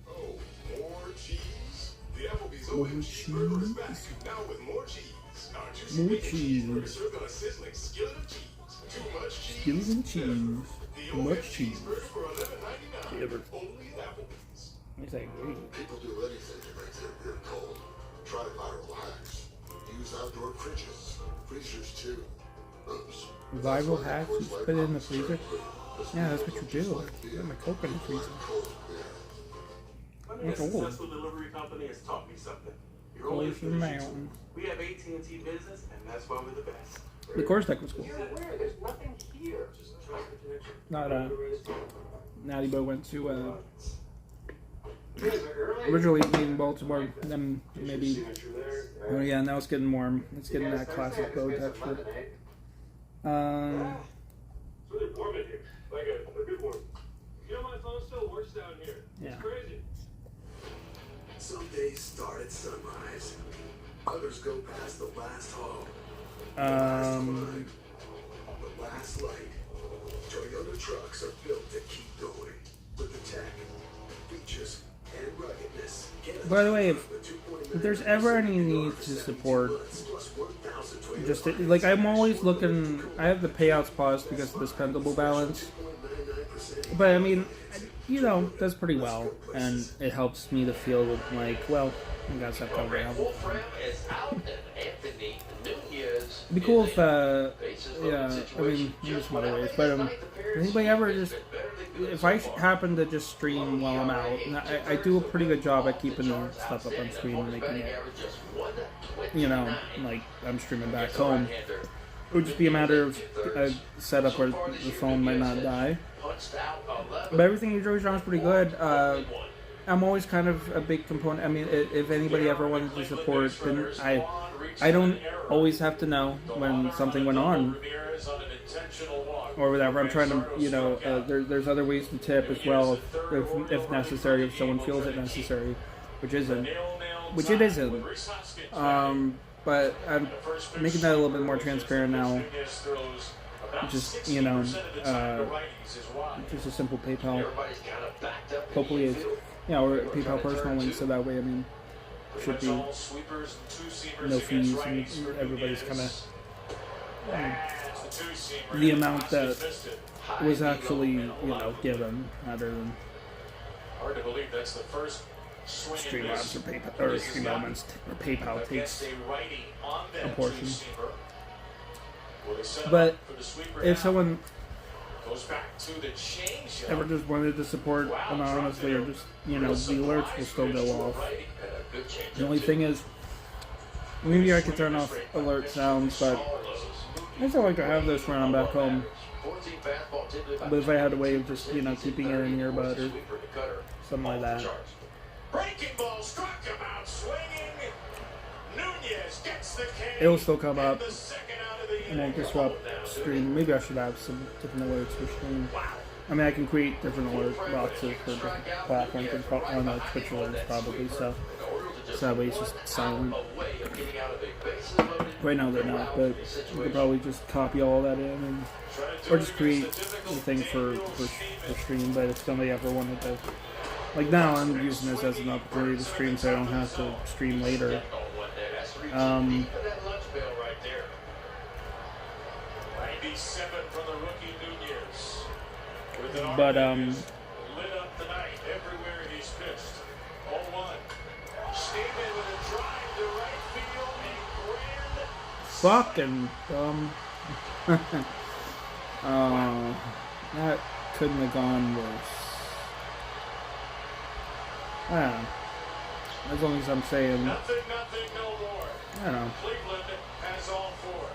Oh, more cheese? The Applebee's More OM cheeseburger is back. Now with more cheese. Our juicy More bacon cheese. cheeseburger served on a sizzling skillet of cheese. Too much cheese. Skills and cheese. The Too OM much cheese. cheeseburger for $11.99. Ever. Only at Applebee's. He's like, great. People do anything to make their beer cold. Try viral hacks. Use outdoor fridges. Freezers too. Oops. Viral hacks? You just put it in the freezer? Yeah, that's what you do. I got my Coke in the freezer. Running a It's old. successful delivery company has taught me something. You're only as Holy good as you mountain. do. We have AT&T Business, and that's why we're the best. The course deck was cool. You're aware there's nothing here. Not Natty Bo went to originally in Baltimore, then maybe. Oh yeah, now it's getting warm. It's getting that classic bow texture. It's really warm in here. Like a good warm. You know, my phone still works down here. Yeah. It's crazy. Some days start at sunrise. Others go past the last hall. The last light. Toyota trucks are built to keep going. With the tech, features, and ruggedness. By the way, if there's ever any need to support, just like I'm always looking. I have the payouts paused because of the spendable balance, but I mean, you know, does pretty well, and it helps me to feel like, well, I got stuff covered. Wolfram is out and Anthony Nunez. It'd be cool if, yeah, I mean, maybe some other ways, but anybody ever just, if I happen to just stream while I'm out, and I do a pretty good job at keeping the stuff up on screen and making it, you know, like I'm streaming back home. It would just be a matter of a setup where the phone might not die. But everything you Joey is pretty good. I'm always kind of a big component. I mean, if anybody ever wanted to support, then I don't always have to know when something went on or whatever. I'm trying to, you know, there's other ways to tip as well if necessary, if someone feels it necessary, which it isn't. But I'm making that a little bit more transparent now. just just a simple PayPal. Hopefully, it's or PayPal personal link, so that way should be no fees and everybody's kind of the amount that was actually given rather than hard to believe that's the first Stream Labs or Stream Elements or PayPal takes a portion. But if someone ever just wanted to support anonymously or just the alerts will still go off. The only thing is maybe I could turn off alert sounds, but I still like to have this when I'm back home. But if I had a way of just keeping it in your earbud or something like that. Breaking ball struck him out swinging. Nunez gets the K. It'll still come up. And I can swap stream. Maybe I should have some different alerts for stream. I can create different alert boxes for different platforms on the Twitch alerts probably, so that way it's just silent. Right now they're not, but you could probably just copy all that in or just create the thing for stream, but if somebody ever wanted to. Like now, I'm using this as an opportunity to stream, so I don't have to stream later. But lit up the night everywhere he's pitched. 0-1. Steven with a drive to right field and fucking that couldn't have gone worse. I don't know. As long as I'm saying nothing, no more. I don't know. Cleveland has all four.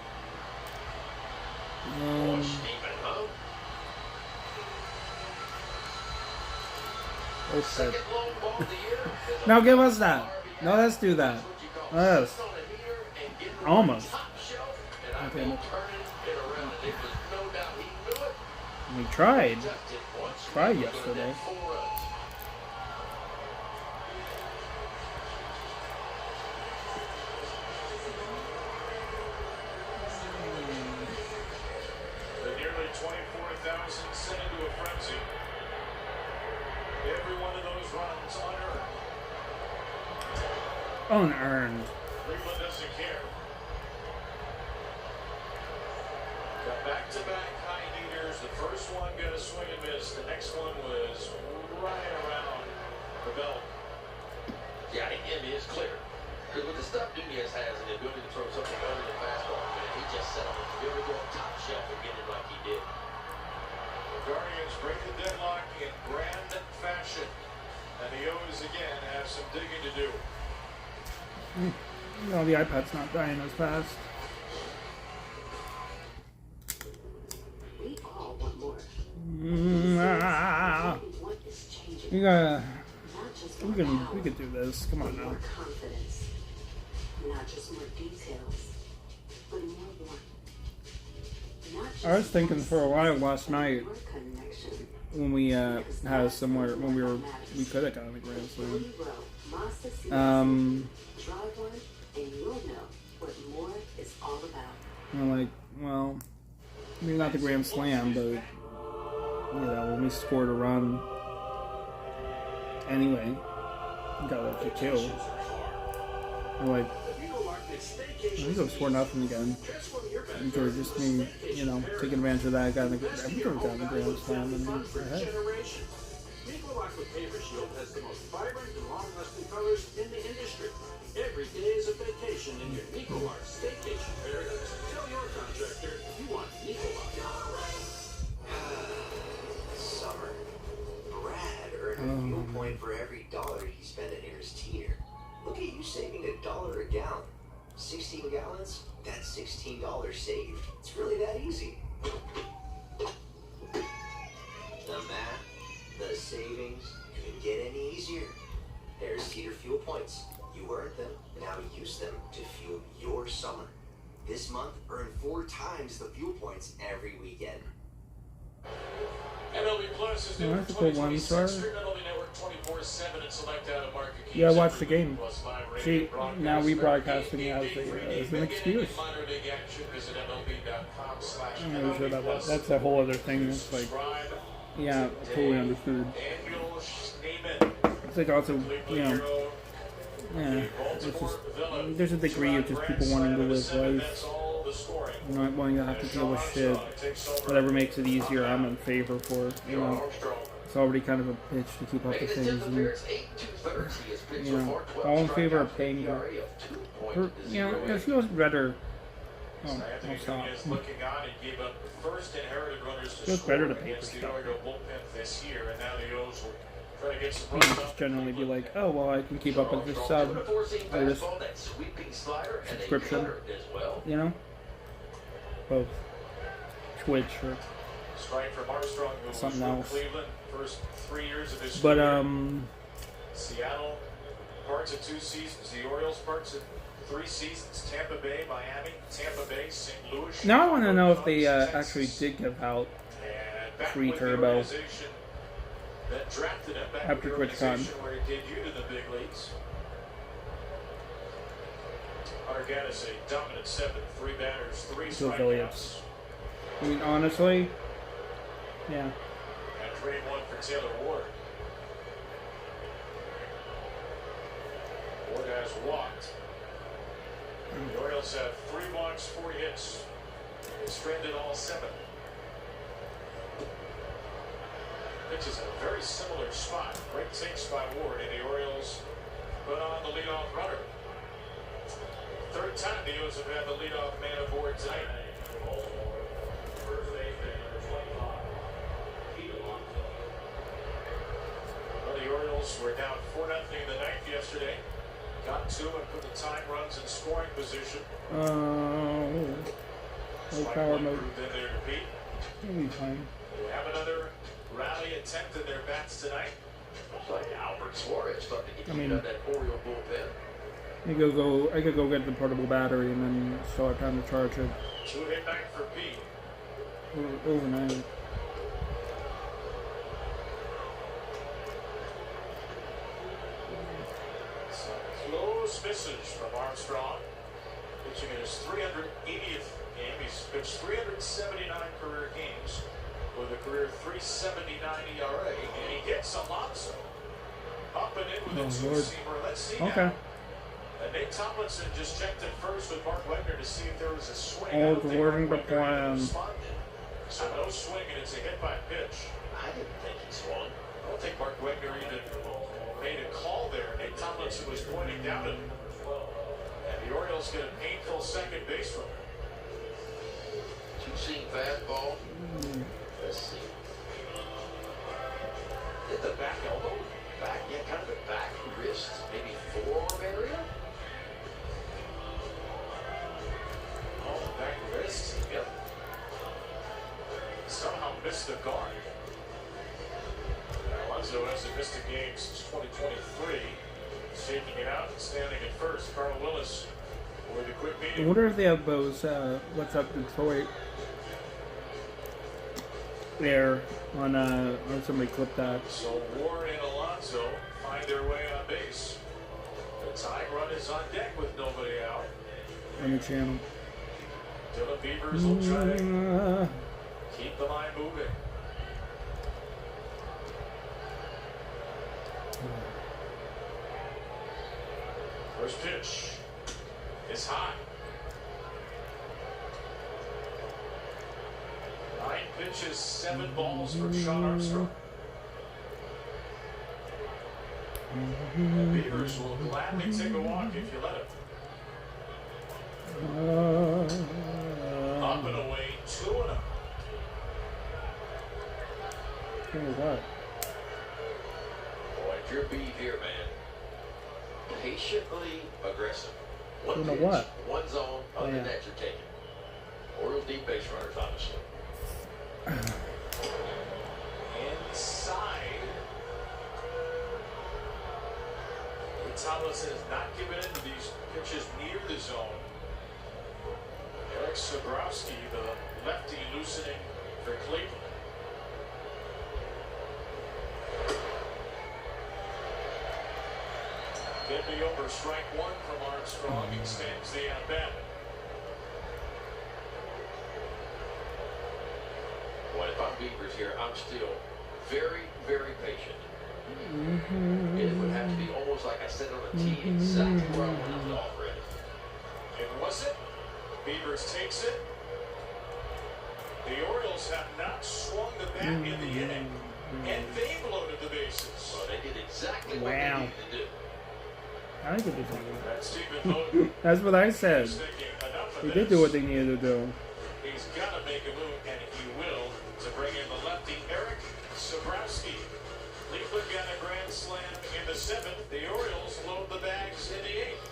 Okay. Now give us that. No, let's do that. Yes. Almost. Okay. We tried. Tried yesterday. The nearly 24,000 sent into a frenzy. Every one of those runs unearned. Unearned. Cleveland doesn't care. Got back-to-back high heaters. The first one got a swing and miss. The next one was right around the belt. Yeah, it is clear. Because with the stuff Nunez has and the ability to throw something other than fastball, man, he just set on it. Very go top shelf and get it like he did. The Guardians break the deadlock in grand fashion. And the O's again have some digging to do. No, the iPad's not dying as fast. We all want more. What is changing? We gotta. Not just We could do this. Come on now. more confidence. Not just more details, but more warmth. Not just I was thinking for a while last night more connection. when we had somewhere when we could have gotten a Grand Slam. Drive one, and you'll know what more is all about. I'm like, well, maybe not the Grand Slam, but when we scored a run anyway, got like a kill. I'm like, we could have scored nothing again. We could have just been, taking advantage of that. We could have gotten the Grand Slam and moved ahead. Nicolak with Paper Shield has the most vibrant and long-lasting colors in the industry. Every day is a vacation in your Nicolak staycation paradise. Tell your contractor you want Nicolak. Summer. Brad earned a fuel point for every dollar he spent in his tier. Look at you saving $1 a gallon. 16 gallons? That's $16 saved. It's really that easy. The math, the savings, couldn't get any easier. There's Teeter fuel points. You earned them, now use them to fuel your summer. This month, earn 4 times the fuel points every weekend. MLB Plus is That's a cool one, sir. MLB Network 24/7 and select out of market. Yeah, I watched the game. See, now rebroadcasting as an excuse. I'm not really sure about that. That's a whole other thing. It's like, yeah, totally understood. It's like also, yeah, it's just, there's a degree of just people wanting to live life, not wanting to have to deal with shit. Whatever makes it easier, I'm in favor for. It's already kind of a bitch to keep up with things. And, all in favor of paying for, it feels better. Oh, I'll stop. It feels better to pay for stuff. Just generally be like, oh, well, I can keep up with this sub or this subscription, both Twitch or something else. But, Seattle, parts of 2 seasons. The Orioles, parts of 3 seasons. Tampa Bay, Miami, Tampa Bay, St. Louis. Now I want to know if they actually did give out free Turbo after TwitchCon. Where he debuted in the big leagues. Again is a dominant 7, 3 batters, 3 strikeouts. I mean, honestly, yeah. And trade 1 for Taylor Ward. Ward has walked. The Orioles have 3 walks, 4 hits. They stranded all 7. Pitch is in a very similar spot. Great takes by Ward, and the Orioles put on the leadoff runner. 3rd time the O's have had the leadoff man aboard tonight. Well, the Orioles were down 4-0 in the 9th yesterday. Got 2 and put the tying runs in scoring position. No power mode. Then there to beat. It'll be fine. They have another rally attempt in their bats tonight. Looks like Albert Suarez starting to get out that Oriole bullpen. I could go get the portable battery and then still have time to charge it. 2-hit night for Pete. Overnight. Close message from Armstrong. Pitching in his 380th game. He's pitched 379 career games with a career 3.79 ERA. And he hits Alonso. Up and in with a 2-seamer. Let's see now. And Nate Tomlinson just checked in first with Mark Wegner to see if there was a swing. All according to plan. So no swing, and it's a hit by pitch. I didn't think he swung. I don't think Mark Wegner even made a call there. Nate Tomlinson was pointing down at him. And the Orioles get a painful second base run. 2-seam fastball. Let's see. Hit the back elbow. Back, kind of a back wrist, maybe forearm area. Oh, back wrist. Yep. Somehow missed the guard. Alonso hasn't missed a game since 2023. Shaking it out and standing at first. Carl Willis with a quick meeting. I wonder if they have Bohs What's Up Detroit there on somebody clipped that. So Ward and Alonso find their way on base. The tying run is on deck with nobody out. On the channel. Dylan Beavers will try to keep the line moving. First pitch is high. 9 pitches, 7 balls for Sean Armstrong. And Beavers will gladly take a walk if you let him. Up and away, 2-0. What? Boy, if you're Beef here, man, patiently aggressive. One Doing pitch, what? one zone, other than that you're taking. Orioles deep base runners, obviously. Inside. Tomlinson has not given in to these pitches near the zone. Eric Sobrowski, the lefty, loosening for Cleveland. Get me over strike one from Armstrong. Extends the at-bat. Well, if I'm Beavers here, I'm still very, very patient. It would have to be almost like I said on the tee, exactly where I wanted it already. And was it? Beavers takes it. The Orioles have not swung the bat in the inning, and they've loaded the bases. Well, they did exactly what they Wow. needed to do. I think it something. That's Stephen Vogt. That's what I said. He's thinking, enough of They this. did do what they needed to do. He's got to make a move, and he will, to bring in the lefty Eric Sabrowski. Cleveland got a grand slam in the seventh. The Orioles load the bags in the eighth.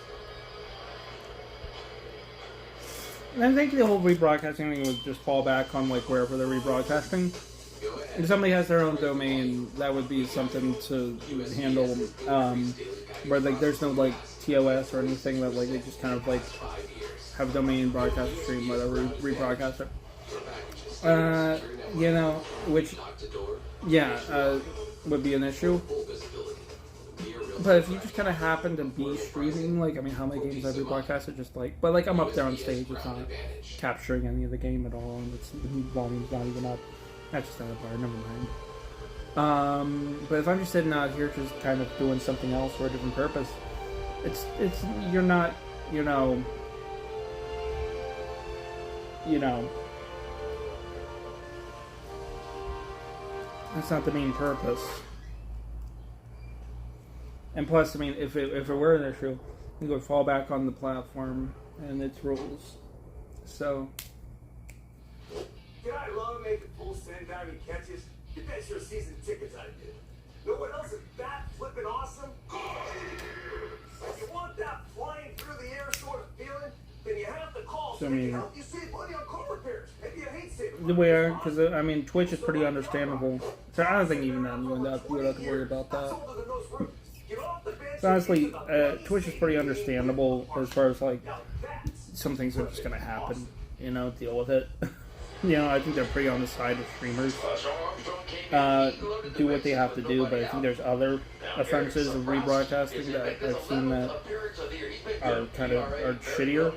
And I think the whole rebroadcasting thing would just fall back on like wherever they're rebroadcasting. If somebody has their own domain, that would be something to handle. Where like there's no like TOS or anything that like they just kind of like have a domain, broadcast, stream, whatever, rebroadcast it. You know, which would be an issue. But if you just kind of happen to be streaming, like, I mean, how many games I've rebroadcasted, just like, but like I'm up there on stage, it's not capturing any of the game at all, and the volume's not even up. That's just not a bar, never mind. But if I'm just sitting out here just kind of doing something else for a different purpose, it's you're not, you know, that's not the main purpose. And plus, I mean, if it were an issue, you would fall back on the platform and its rules. So. Did I love making full send diving catches? You bet your season tickets I did. Know what else is that flipping awesome? You want that flying through the air sort of feeling? Then you have to call so you help you save money on car repairs. Maybe you hate saving money. Because I mean, Twitch is pretty understandable. So I don't think even then you would have to worry about that. So honestly, Twitch is pretty understandable as far as like some things are just gonna happen. You know, deal with it. You know, I think they're pretty on the side of streamers. Do what they have to do, but I think there's other offenses of rebroadcasting that I've seen that are kind of shittier.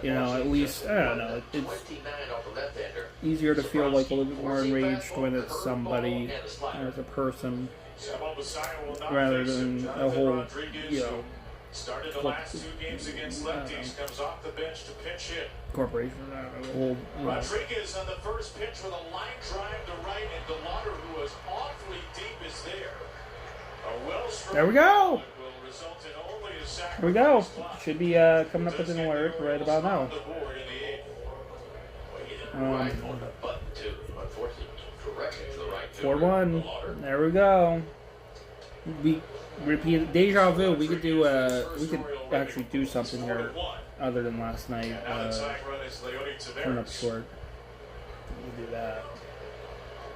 You know, at least, I don't know, it's easier to feel like a little bit more enraged when it's somebody as a person rather than a whole, you know, started the last two games against lefties, comes off the bench to pinch hit. Corporation, I don't know, whole, you know. Rodriguez on the first pitch with a line drive to right, and DeLauder, who was awfully deep, is there. A well-struck There we go! will result in only a sacrifice. Here we go. Should be coming up with an alert right about now. 4-1. There we go. We repeat deja vu. We could do we could actually do something here other than last night. Coming up short. We'll do that.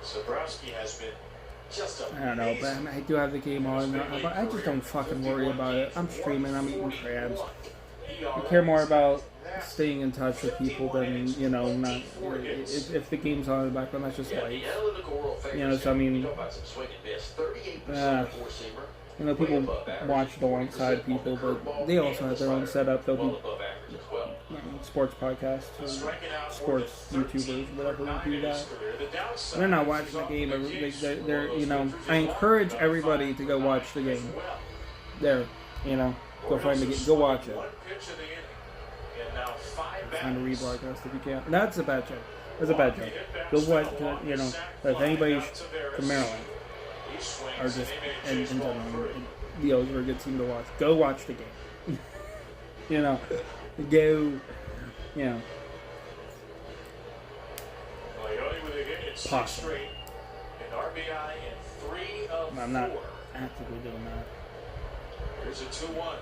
Sabrowski has been just I don't know, but I do have the game on. But I just don't fucking worry about it. I'm streaming. I'm eating crabs. I care more about staying in touch with people than, you know, not if the game's on in the background. That's just life. You know, so I mean, you know, people watch it alongside people, but they also have their own setup. They'll be sports podcasts or sports YouTubers, whatever, who do that. They're not watching the game. They're, you know, I encourage everybody to go watch the game. There, you know, go find the game, go watch it. Find a rebroadcast if you can. That's a bad joke. That's a bad joke. Go watch, you know, if anybody's from Maryland or just in general, the O's are a good team to watch. Go watch the game. You know, go, you know. Possible. I'm not actively doing that. Here's a 2-1.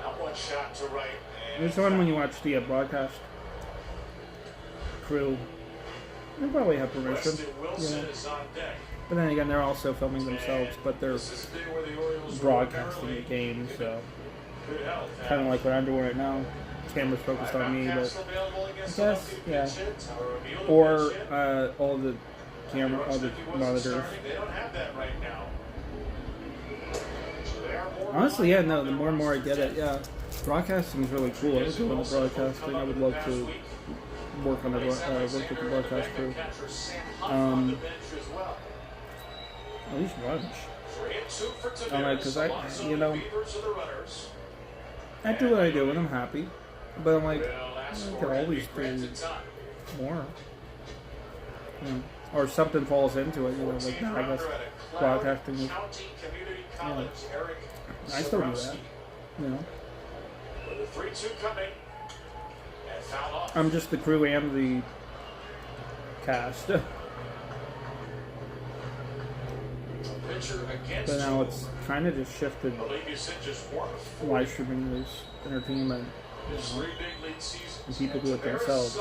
Not one shot to right. It's fun when you watch the broadcast crew. They probably have permission. You know. But then again, they're also filming themselves, but they're broadcasting the game, so kind of like what I'm doing right now. Camera's focused on me, but I guess, yeah. Or all the camera, all the monitors. They don't have that right now. Honestly, yeah, no, the more and more I get it, yeah. Broadcasting is really cool. I was doing the broadcasting. I would love to work on the work with the broadcast crew. At least lunch. Because I do what I do and I'm happy. But I'm like, I could always do more. Or something falls into it, like now I guess broadcasting is, I still do that, I'm just the crew and the cast. But now it's kind of just shifted. Live streaming is entertainment, and people do it themselves.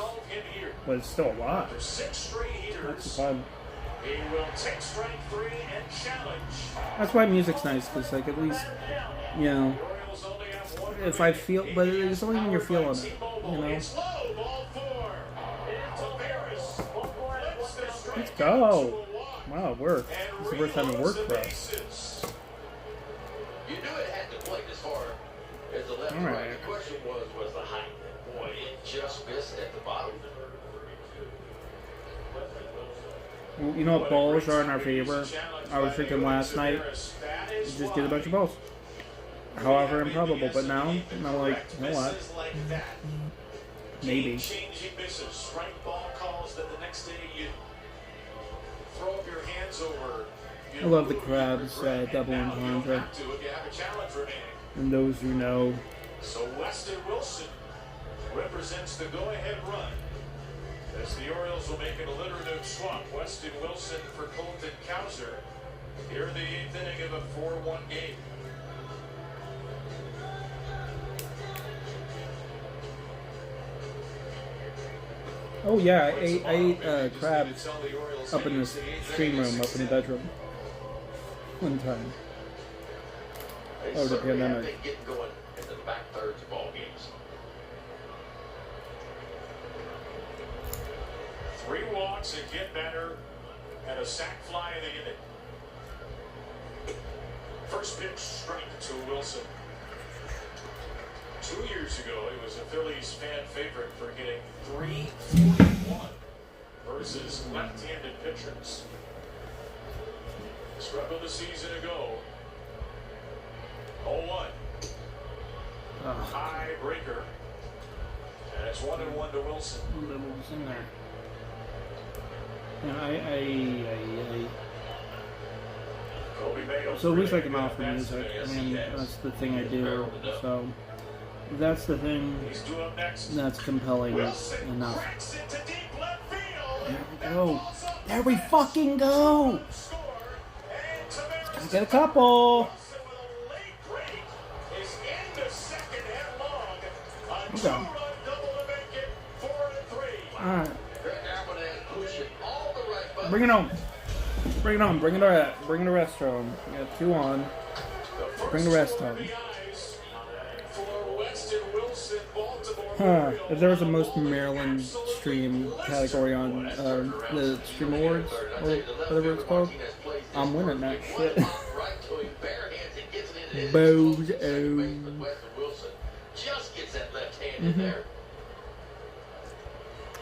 But it's still a lot. That's fun. That's why music's nice, because like at least, if I feel, but it's only when you're feeling it, Let's go. Wow, it worked. It's the first time it worked for us. You knew it had to play as far as the left right. The question was the height. Boy, it just missed at the bottom. You know what balls are in our favor? I was thinking last night, just get a bunch of balls. However improbable, but now I'm like, you know what? Maybe. I love the Crabs double entendre. And those who know. So Weston Wilson represents the go-ahead run as the Orioles will make an alliterative swap. Weston Wilson for Colton Cowser here in the 8th inning of a 4-1 game. Oh yeah, I ate crabs up in this stream room, up in the bedroom, one time. Over the pandemic. Get going in the back thirds of ball games. 3 walks, a get better, and a sac fly in the inning. First pitch strike to Wilson. 2 years ago, he was a Phillies fan favorite for getting .341 versus left-handed pitchers. Struggled a season ago. 0-1. High breaker. And it's 1-1 to Wilson. Little's in there. So at least I can offer music. I mean, that's the thing I do. So that's the thing that's compelling enough. There we go. There we fucking go. Let's get a couple. Okay. Alright. Bring it on. Bring it on. Bring it on. Bring the rest home. We got 2 on. Bring the rest home. If there was a most Maryland stream category on the Stream Awards, or whatever it's called, I'm winning that shit. Bohs O.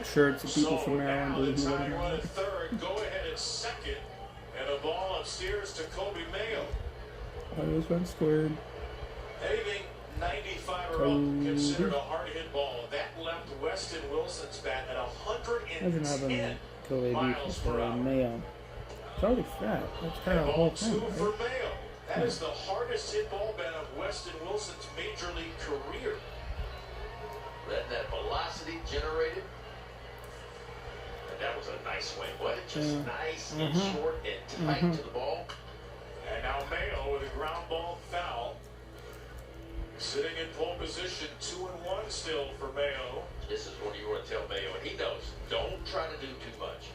Sure, it's the people from Maryland who live in third, go ahead at second, and a ball upstairs to Kobe Mayo. I was one squared. Anything 95 or up considered a hard hit ball. That left Weston Wilson's bat at 110 miles per hour. Mayo. It's already fat. That's kind of the whole thing. 2 for Mayo. That is the hardest hit ball bat of Weston Wilson's major league career. Letting that velocity generated. And that was a nice swing. Wasn't it just nice and short and tight to the ball? And now Mayo with a ground ball foul. Sitting in pole position, 2-1 still for Mayo. This is what you want to tell Mayo, and he knows. Don't try to do too much.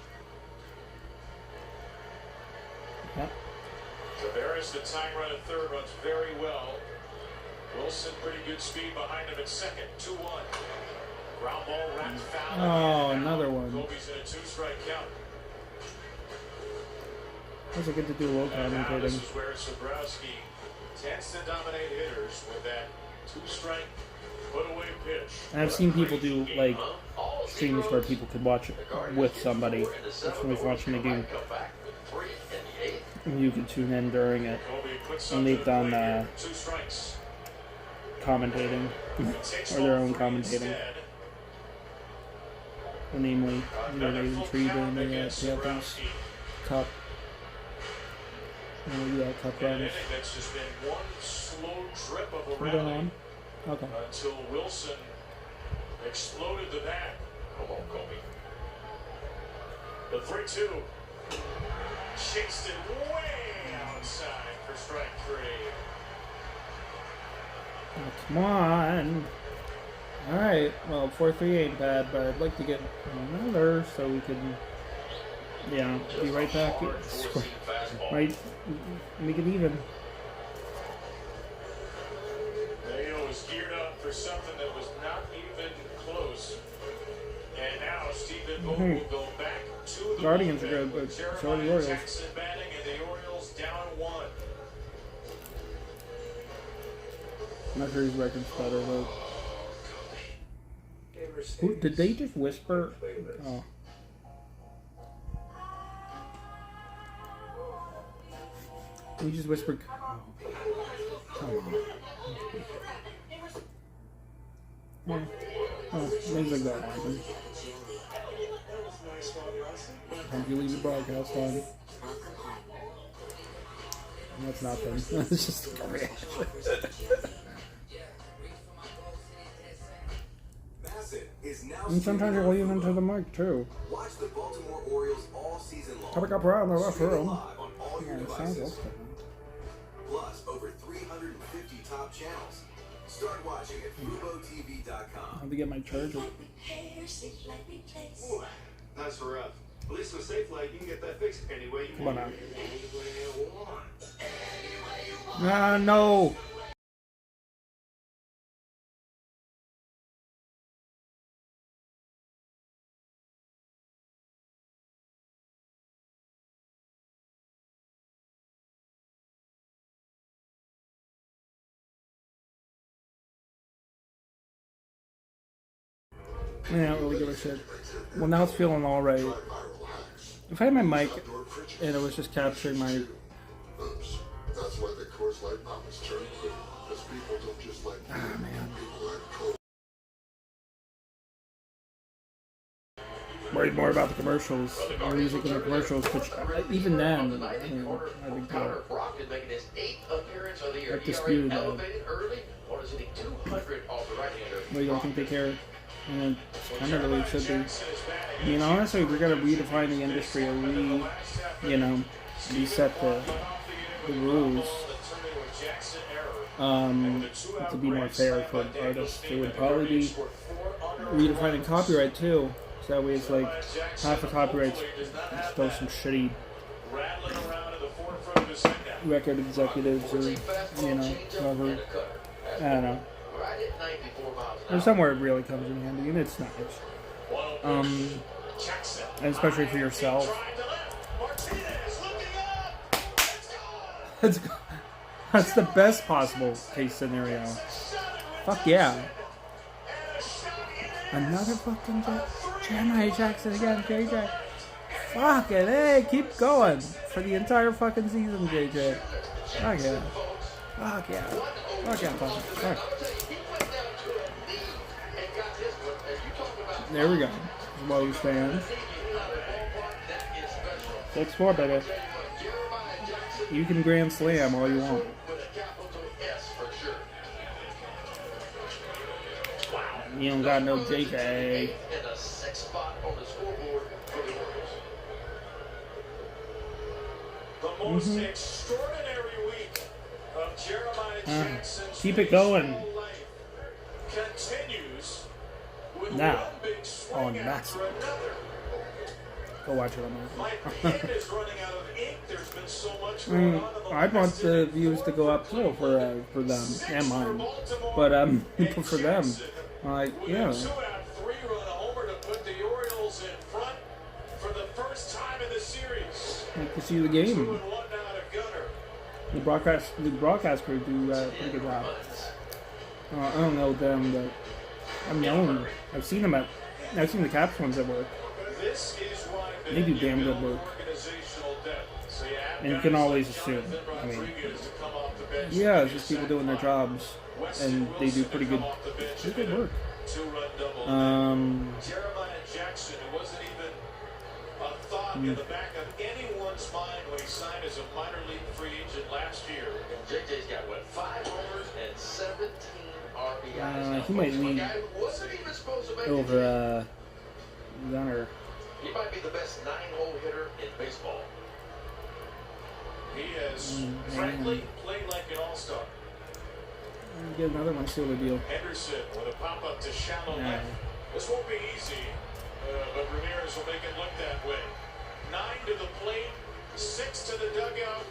Tavares, the tying run at third, runs very well. Wilson, pretty good speed behind him at second. 2-1. Ground ball wrapped foul. Oh, another one. Kobe's in a 2-strike count. How's it good to do low commentating? This is where Sobrowski tends to dominate hitters with that two-strike put-away pitch. And I've seen people do like streams where people could watch it with somebody. If somebody's watching the game, and you can tune in during it. And they've done commentating, or their own commentating. Namely, they intrigue in the Panthers Cup. Cup runs. That's just been one slow drip of a We're going on? Okay. Until Wilson exploded the bat. Come on, Kobe. The 3-2. Chased it way outside for strike 3. Oh, come on. Alright, well, 4-3 ain't bad, but I'd like to get another so we can, be right back. Right, make it even. Mayo was geared up for something that was not even close. And now Stephen Bohs will go back to the Guardians are good, but so are the Orioles. Jackson batting and the Orioles down 1. I'm not sure his record's better, though. Who, did they just whisper? Oh. We just whispered. Oh, come on. Yeah. Oh, things like that happen. Sometimes you leave the broadcast on. That's nothing. That's just a reaction. And sometimes you're leaving to the mic too. Watch the Baltimore Orioles all season long. How about around the left room? On all your devices. Sounds Plus, over 350 top channels. Start watching at FuboTV.com. I have to get my charger. Ooh, that's rough. At least with Safe Light, you can get that fixed any way you Come on want. now. Ah, no! I don't really give a shit. Well, now it's feeling alright. If I had my mic and it was just capturing my... Oops. That's why the Coors Light pop is turned blue. Because people don't just like beer. man. People like Coke. Worried more about the commercials, the music in the commercials, which even then, I think Connor Brockton making his 8th appearance of the year. I've disputed that. Elevated early, or is it 200 off the right-hander? we don't think they care. And it's kind of the way it should be. I mean, honestly, we're gonna redefine the industry or reset the rules to be more fair for artists. It would probably be redefining copyright too. So that way it's like half the copyrights still some shitty record executives or, whoever. I don't know. Or somewhere it really comes in handy, and it's nice. And especially for yourself. That's the best possible case scenario. Fuck yeah. Another fucking Jeremiah Jackson again, JJ. Fuck it, hey, keep going. For the entire fucking season, JJ. Fuck yeah. Fuck yeah. Fuck yeah, fuck. There we go. While you stand. 6-4, baby. You can grand slam all you want. You don't got no JJ. The most extraordinary week of Jeremiah Jackson's Keep it going. continues with Now, one big swing on after that. another. Go watch it on My there. pen is running out of ink. There's been so much going on in the I'd want last the views to go up too for them and mine, but for them, like yeah. Two out, 3 run homer to put the Orioles in front for the first time in the series. Like to see the game. 2-1 out of Gunner. The broadcast crew do a pretty good job. I don't know them, but I've seen them I've seen the Caps ones at work. They do damn good work. And you can always assume. I mean, yeah, it's just people doing their jobs, and they do pretty good work. Jeremiah Jackson, who wasn't even a thought in the back of anyone's mind when he signed as a minor league free agent last year. JJ's got, what, 5 homers and 17 RBIs. He might lead over Gunner. He might be the best 9-hole hitter in baseball. He has, frankly, played like an all-star. Get another one, seal the deal. Henderson with a pop-up to shallow left. This won't be easy, but Ramirez will make it look that way. 9 to the plate, 6 to the dugout,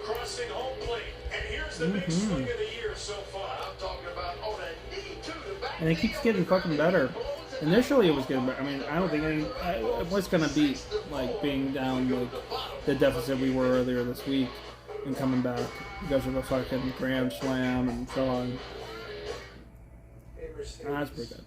crossing home plate. And here's the big swing of the year so far. I'm talking about on a knee to the back. And it keeps getting fucking better. Initially, it was getting better. I mean, I don't think it was gonna beat like being down like the deficit we were earlier this week and coming back because of a fucking grand slam and so on. That's pretty good.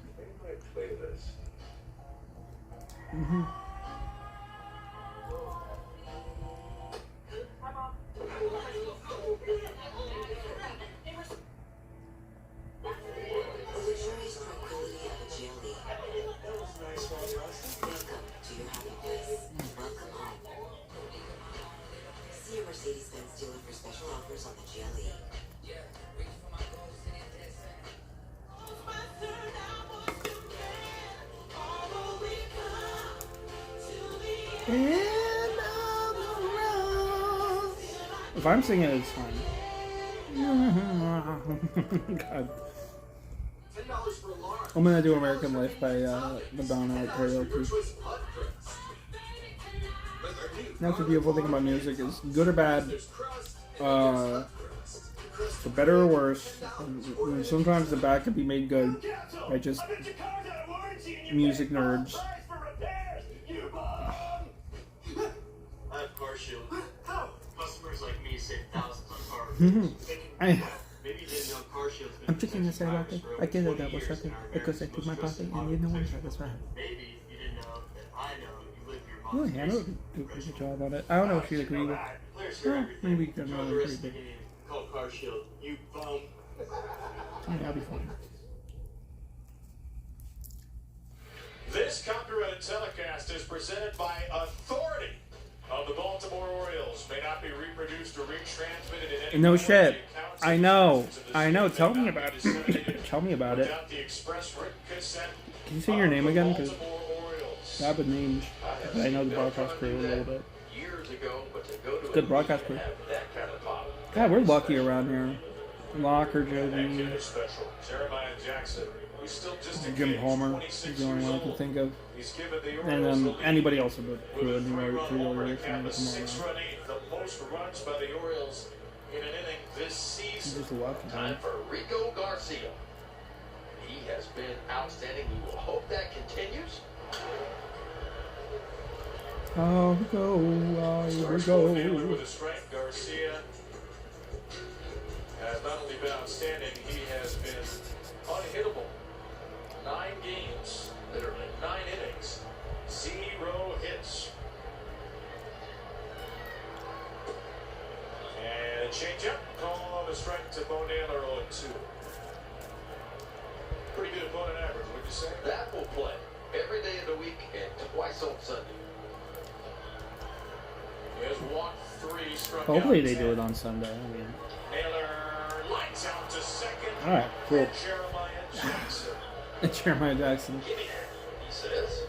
Luxurious tranquility of a jelly. Welcome to your happy place. Welcome home. See your Mercedes-Benz dealer for special offers on the jelly. If I'm singing it, it's fine. God. I'm gonna do American Life by Madonna at karaoke. That's the beautiful thing about music is good or bad, for better or worse. And sometimes the bad can be made good by just music nerds. I have car shield. Customers like me save thousands on cars. I Maybe you didn't know car shield's been I'm checking this out. I get it. That was something because I took my pocket and you know what? That's right. Maybe you didn't know that I know you live your Well, mom's Hannah would do a pretty good job on it. I don't know if she'd agree with. Well, maybe you can Throw really the rest pretty of the big. game. Call car shield. You bum. Yeah, I'll be fine. This copyrighted telecast is presented by authority of the Baltimore Orioles. May not be reproduced or retransmitted in any No form. shit. The accounts I and know. descriptions of this I know. video Tell may me not be about it. disseminated Tell me about it. without the express written consent Can you say your name of the again? Because Baltimore Orioles. I have a name. I know the broadcast crew a little bit. Years ago, but to go to Good a broadcast league crew. and have that kind of pop. God, we're lucky around here. Locker, That kid Joby, is special. Jeremiah Jackson. He's still just a Jim kid. Palmer. 26 He's the only years one I can old. think of. He's given the And Orioles the lead anybody else in the with crew. a And three-run three homer other to cap a come on. 6-run inning, the most runs by the Orioles in an inning this He's season. just lucky, Time man. for Rico Garcia. He has been outstanding. We will hope that continues. Oh, go, here we Starts fourth fielder go. with a strike. Garcia has not only been outstanding, he has been unhittable. 9 games, literally 9 innings, 0 hits. And a changeup, call on the strike to Bo Naylor 0-2. Pretty good opponent average, would you say? That will play every day of the week and twice on Sunday. He has walked 3, struck Hopefully out they 10. do it on Sunday. I mean, Naylor lights out to second. all right, cool. Jeremiah Jackson. Jeremiah Jackson. Give me that, he says.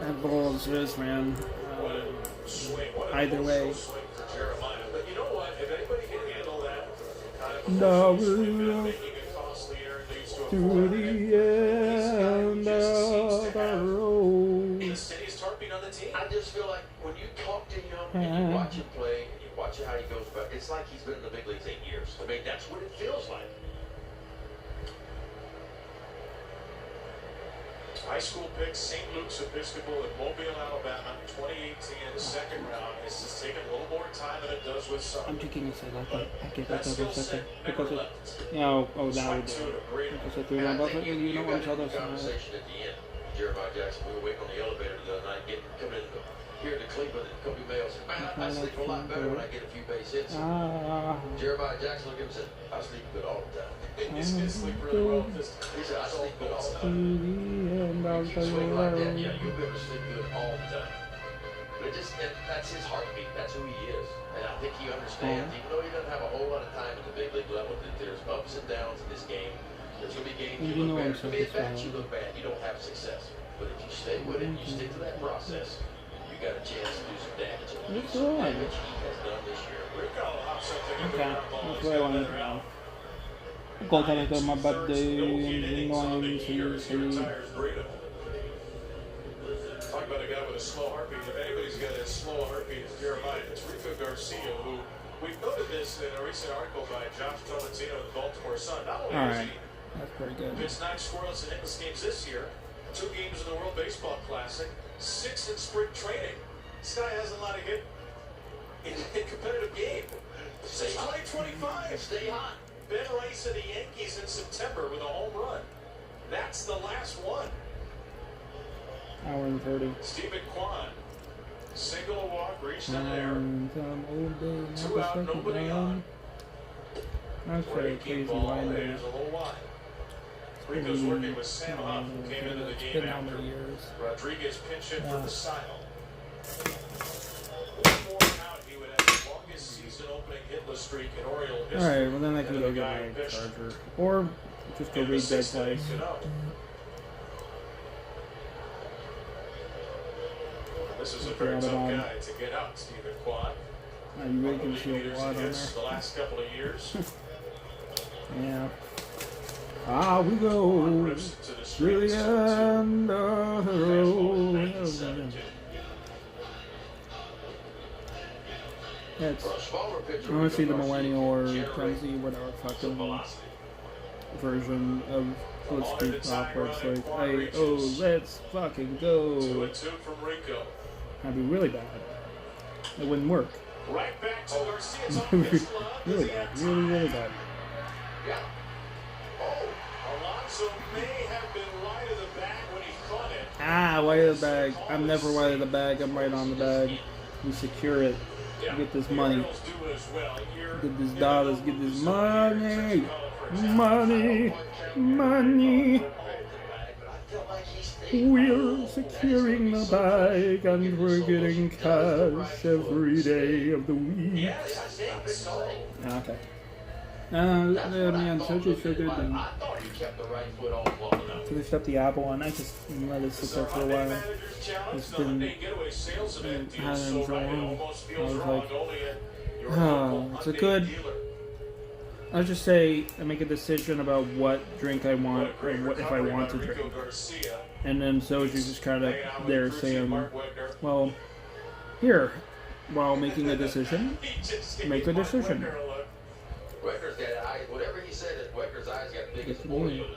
That ball is this, man. What a swing. What an Either way. emotional swing for Jeremiah. But you know what? If anybody can handle that kind of No, emotional swing no. without making a costly error leads to a To 4-run the hit, end just seems of to the have road. the steadiest heartbeat on the team. I just feel like when you talk to him and you watch him play and you watch how he goes about, it's like he's been in the big leagues 8 years. I mean, that's what it feels like. High school picks, St. Luke's Episcopal in Mobile, Alabama, 2018 in the second round. It's just taking a little more time than it does with some. I'm taking a second. I get that That skill second. set never Because left. oh, now we do. Because I threw my bucket, you know what I'm talking about. Conversation at the end. Jeremiah Jackson, we were waiting on the elevator the other night, coming in here to Cleveland, and Kobe Mayo said, man, I sleep a lot better when I get a few base hits. Jeremiah Jackson looked at him and said, I sleep good all the time. He's going to sleep really well. He said, I sleep good all the To time. the end of If the you swing like that, road. yeah, you'll be able to sleep good all the time. But that's his heartbeat. That's who he is. And I think he understands, even though he doesn't have a whole lot of time at the big league level, that there's ups and downs in this game. There's going to be games you look bad. There's going to be at bats you look bad. You don't have success. But if you stay with it, you stick to that process, you got a chance to do some damage. And some damage he has done this year. Okay, that's what I wanted to know. Contact my birthday and Talk about a guy with a slow heartbeat. If anybody's got a slow heartbeat, it's Jeremiah. It's Rico Garcia, who we've noted this in a recent article by Josh Tolentino of the Baltimore Sun. Not only has he that's pretty good. pitched 9 scoreless and hitless games this year, 2 games in the World Baseball Classic, 6 in spring training. This guy hasn't allowed to hit in a competitive game since 2025. Stay hot. Ben Rice of the Yankees in September with a home run. That's the last one. Hour and 30. Stephen Kwan, single a walk, reached an error. 2 out, nobody on. That's very crazy line there. There's a little line. Rico's working with Sam Huff, who came into the game after Rodriguez pinch hit for the Sil. One more out, he would have the longest season opening hitless streak in Oriole history. Alright, well then I can go get my charger. Or just go read Dead Place. This is a very tough guy to get out, Stephen Kwan. You really can see a lot on there. The last couple of years. Yeah. Ah, we go to the end of the road. That's, I want to see the millennial or Gen Z, whatever fucking version of Let's Speak Pop, where it's like, hey, oh, let's fucking go. That'd be really bad. It wouldn't work. Right back to Garcia's Really bad. Really bad. Yeah. Oh, Alonso may have been wide of the bag when he caught it. Ah, wide of the bag. I'm never wide of the bag. I'm right on the bag. We secure it. Get this money. Get this dollars. Get this money. Money. Money. We're securing the bag and we're getting cash every day of the week. Okay. Man, Sochi's so good. And finished up the Apple one. I just let it sit there for a while. It's been having so long. I was like, oh, it's a good. I'll just say I make a decision about what drink I want or what if I want to drink. And then Soji's just kind of there saying, well, here, while making a decision, make a decision. Wegner's got eyes. Whatever he said, Wegner's eyes got big as Oreos.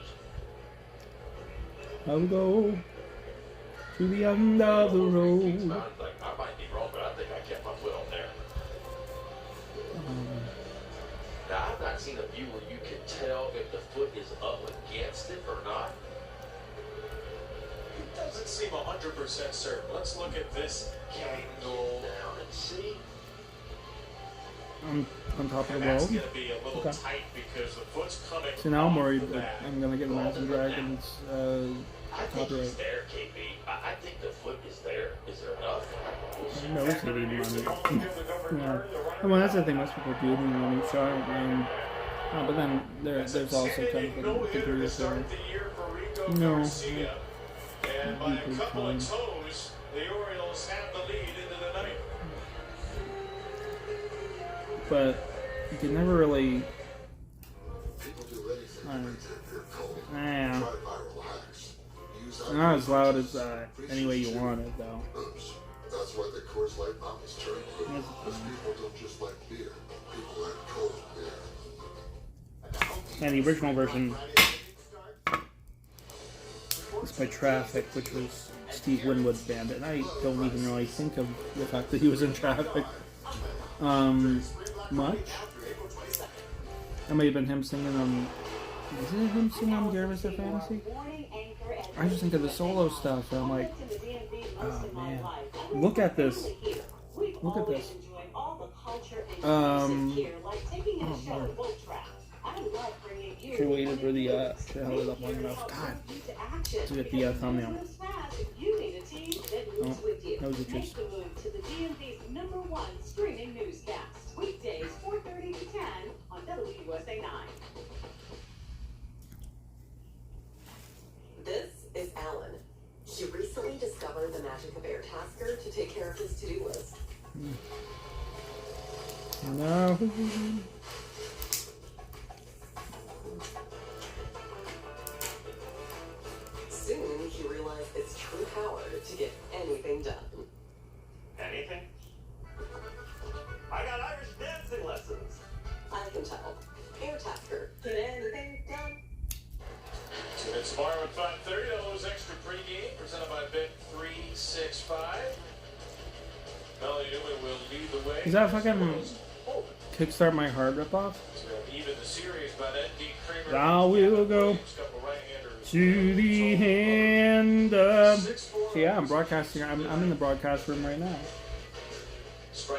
I'll go to the end of the road. I might be wrong, but I think I kept my foot on there. Now, I've not seen a view where you can tell if the foot is up against it or not. It doesn't seem 100% certain. Let's look at this angle Down and see. On top of the that's world. going to be a little tight because the foot's coming. So now I'm worried off the that bat. I'm gonna get Imagine Dragons I think copyright. he's there, KB. I think the foot is there. Is there enough? No, it's gonna be money. Yeah. Well, that's the thing. Most people do when money shot, but then there's also kind of a degree of no. And by a couple of toes, the Orioles have the lead into the ninth. But you can never really. Yeah. Not as loud as any way you want it, though. That's why the Coors Light Mountains turn blue. Because people don't just like beer. People like cold beer. And the original version is influenced by Traffic, which was Steve Winwood's band, and I don't even really think of the fact that he was in Traffic much. That may have been him singing on. Isn't it him singing on Garvis of Fantasy? I just think of the solo stuff, and I'm like, oh man, look at this. Look at this. Oh Lord. Should have waited for the to hold it up long enough. God, to get the thumbnail. Oh, nose itches. Weekdays 4:30 to 10 on WUSA 9. This is Alan. He recently discovered the magic of Airtasker to take care of his to-do list. No. Soon, he realized its true power to get anything done. Anything? I got Irish dancing lessons. I can tell. Airtasker, get anything done? It's tomorrow at 5:30. All those extra pregame presented by Bet365. Melanie Newman will lead the way. Is that fucking Kickstart My Heart ripoff? Even the series by N.D. Kramer. I will go to the end of. So yeah, I'm broadcasting. I'm in the broadcast room right now. I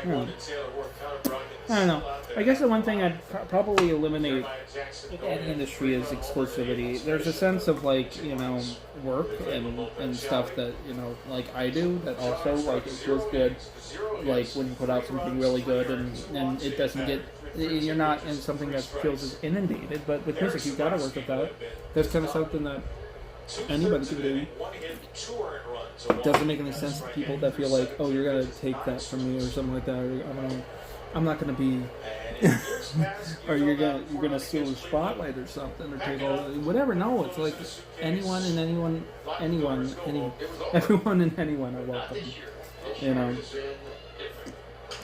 don't know. I guess the one thing I'd probably eliminate in any industry is exclusivity. There's a sense of like, you know, work and stuff that, you know, like I do that also like it feels good, like when you put out something really good and it doesn't get, you're not in something that feels as inundated. But with music, you've got to work with that. That's kind of something that anybody can do. It doesn't make any sense to people that feel like, oh, you're gonna take that from me or something like that. Or, I'm not gonna be, or you're gonna steal the spotlight or something, or take all whatever. No, it's like everyone and anyone are welcome. You know,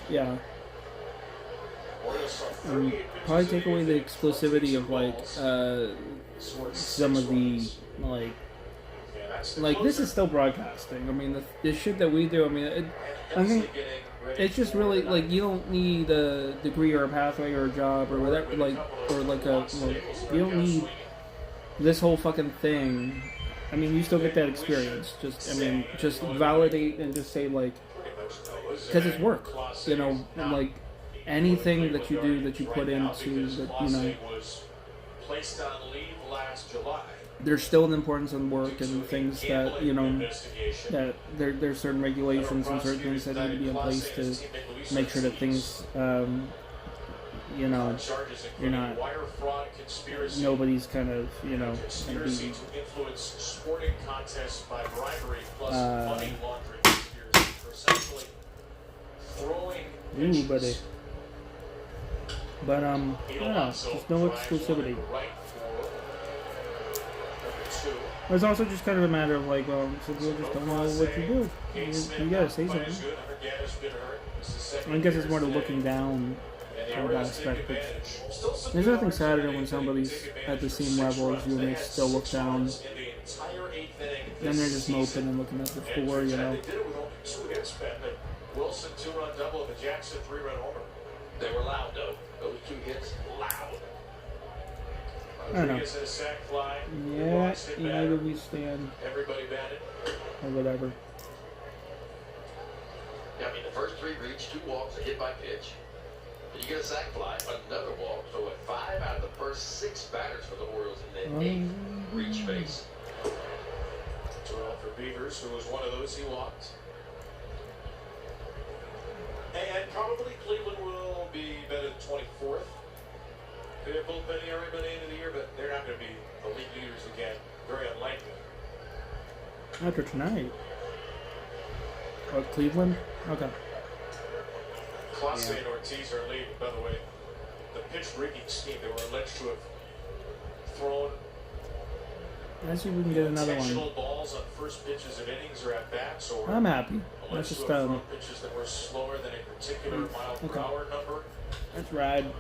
yeah. And probably take away the exclusivity of like some of the like this is still broadcasting. I mean, the shit that we do. I mean, I think it's just really like you don't need a degree or a pathway or a job or whatever. Like you don't need this whole fucking thing. I mean, you still get that experience. Just validate and just say like, because it's work. You know, and like anything that you do that you put into that, you know. There's still an importance in work and things that, you know, that there's certain regulations and certain things that need to be in place to make sure that things, you know, you're not, nobody's kind of, you know, ooh, buddy. But, I don't know, there's no exclusivity. It's also just kind of a matter of like, well, some people just don't know what you do. You gotta say something. I guess it's more the looking down kind of aspect. But there's nothing sadder than when somebody's at the same level as you and they still look down. Then they're just moping and looking at the floor, you know. Wilson 2-run double and the Jackson 3-run homer. They were loud though. Those 2 hits, loud. I don't know. Yeah, United we stand. Everybody batted. Or whatever. Yeah, I mean, the first 3 reach, 2 walks, a hit by pitch. You get a sac fly, another walk. So at 5 out of the first 6 batters for the Orioles in the 8th reach phase. 2 out for Beavers, who was one of those he walked. And probably Cleveland will be better than 24th. They have bullpen ERA by the end of the year, but they're not going to be the league leaders again. Very unlikely. After tonight. Oh, Cleveland? Okay. Clase and Ortiz are leading. By the way, the pitch rigging scheme, they were alleged to have thrown Let's see if we can get another intentional one. balls on first pitches of innings or at bats, or I'm happy. That's just pitches that were slower than a particular mile per hour number. Let's ride.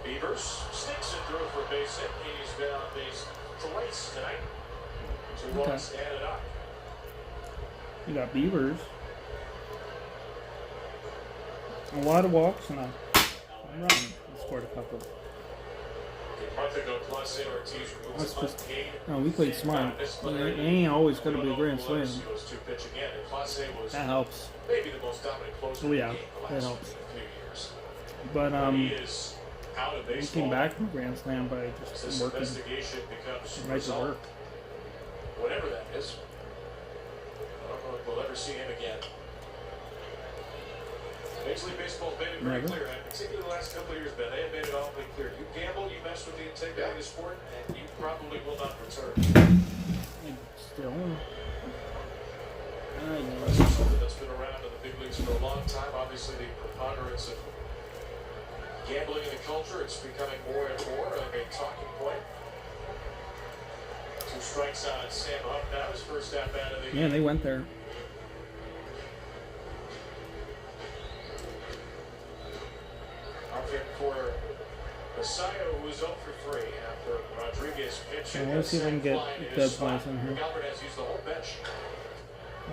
Beavers sticks and through for a base hit. He's been on base twice tonight. Two runs added up. You got Beavers. A lot of walks and a home run. They scored a couple. That's just. No, we played smart. It ain't always going to be a grand slam. That helps. Oh yeah, that helps. But we came back from grand slam by just working right to work. Whatever that is. I don't know if we'll ever see him again. Major League Baseball's made it very clear, and particularly the last couple of years, Ben, they have made it awfully clear. You gamble, you mess with the integrity of the sport, and you probably will not return. Still. Something that's been around in the big leagues for a long time. Obviously, the preponderance of gambling in the culture, it's becoming more and more of a talking point. 2 strikes on Sam Huff now, his first at bat of the game. Yeah, they went there. Out there for Messiah, who was 0 for 3 after Rodriguez pitched. Let's see if I can get dead flies in here. Albert has used the whole bench.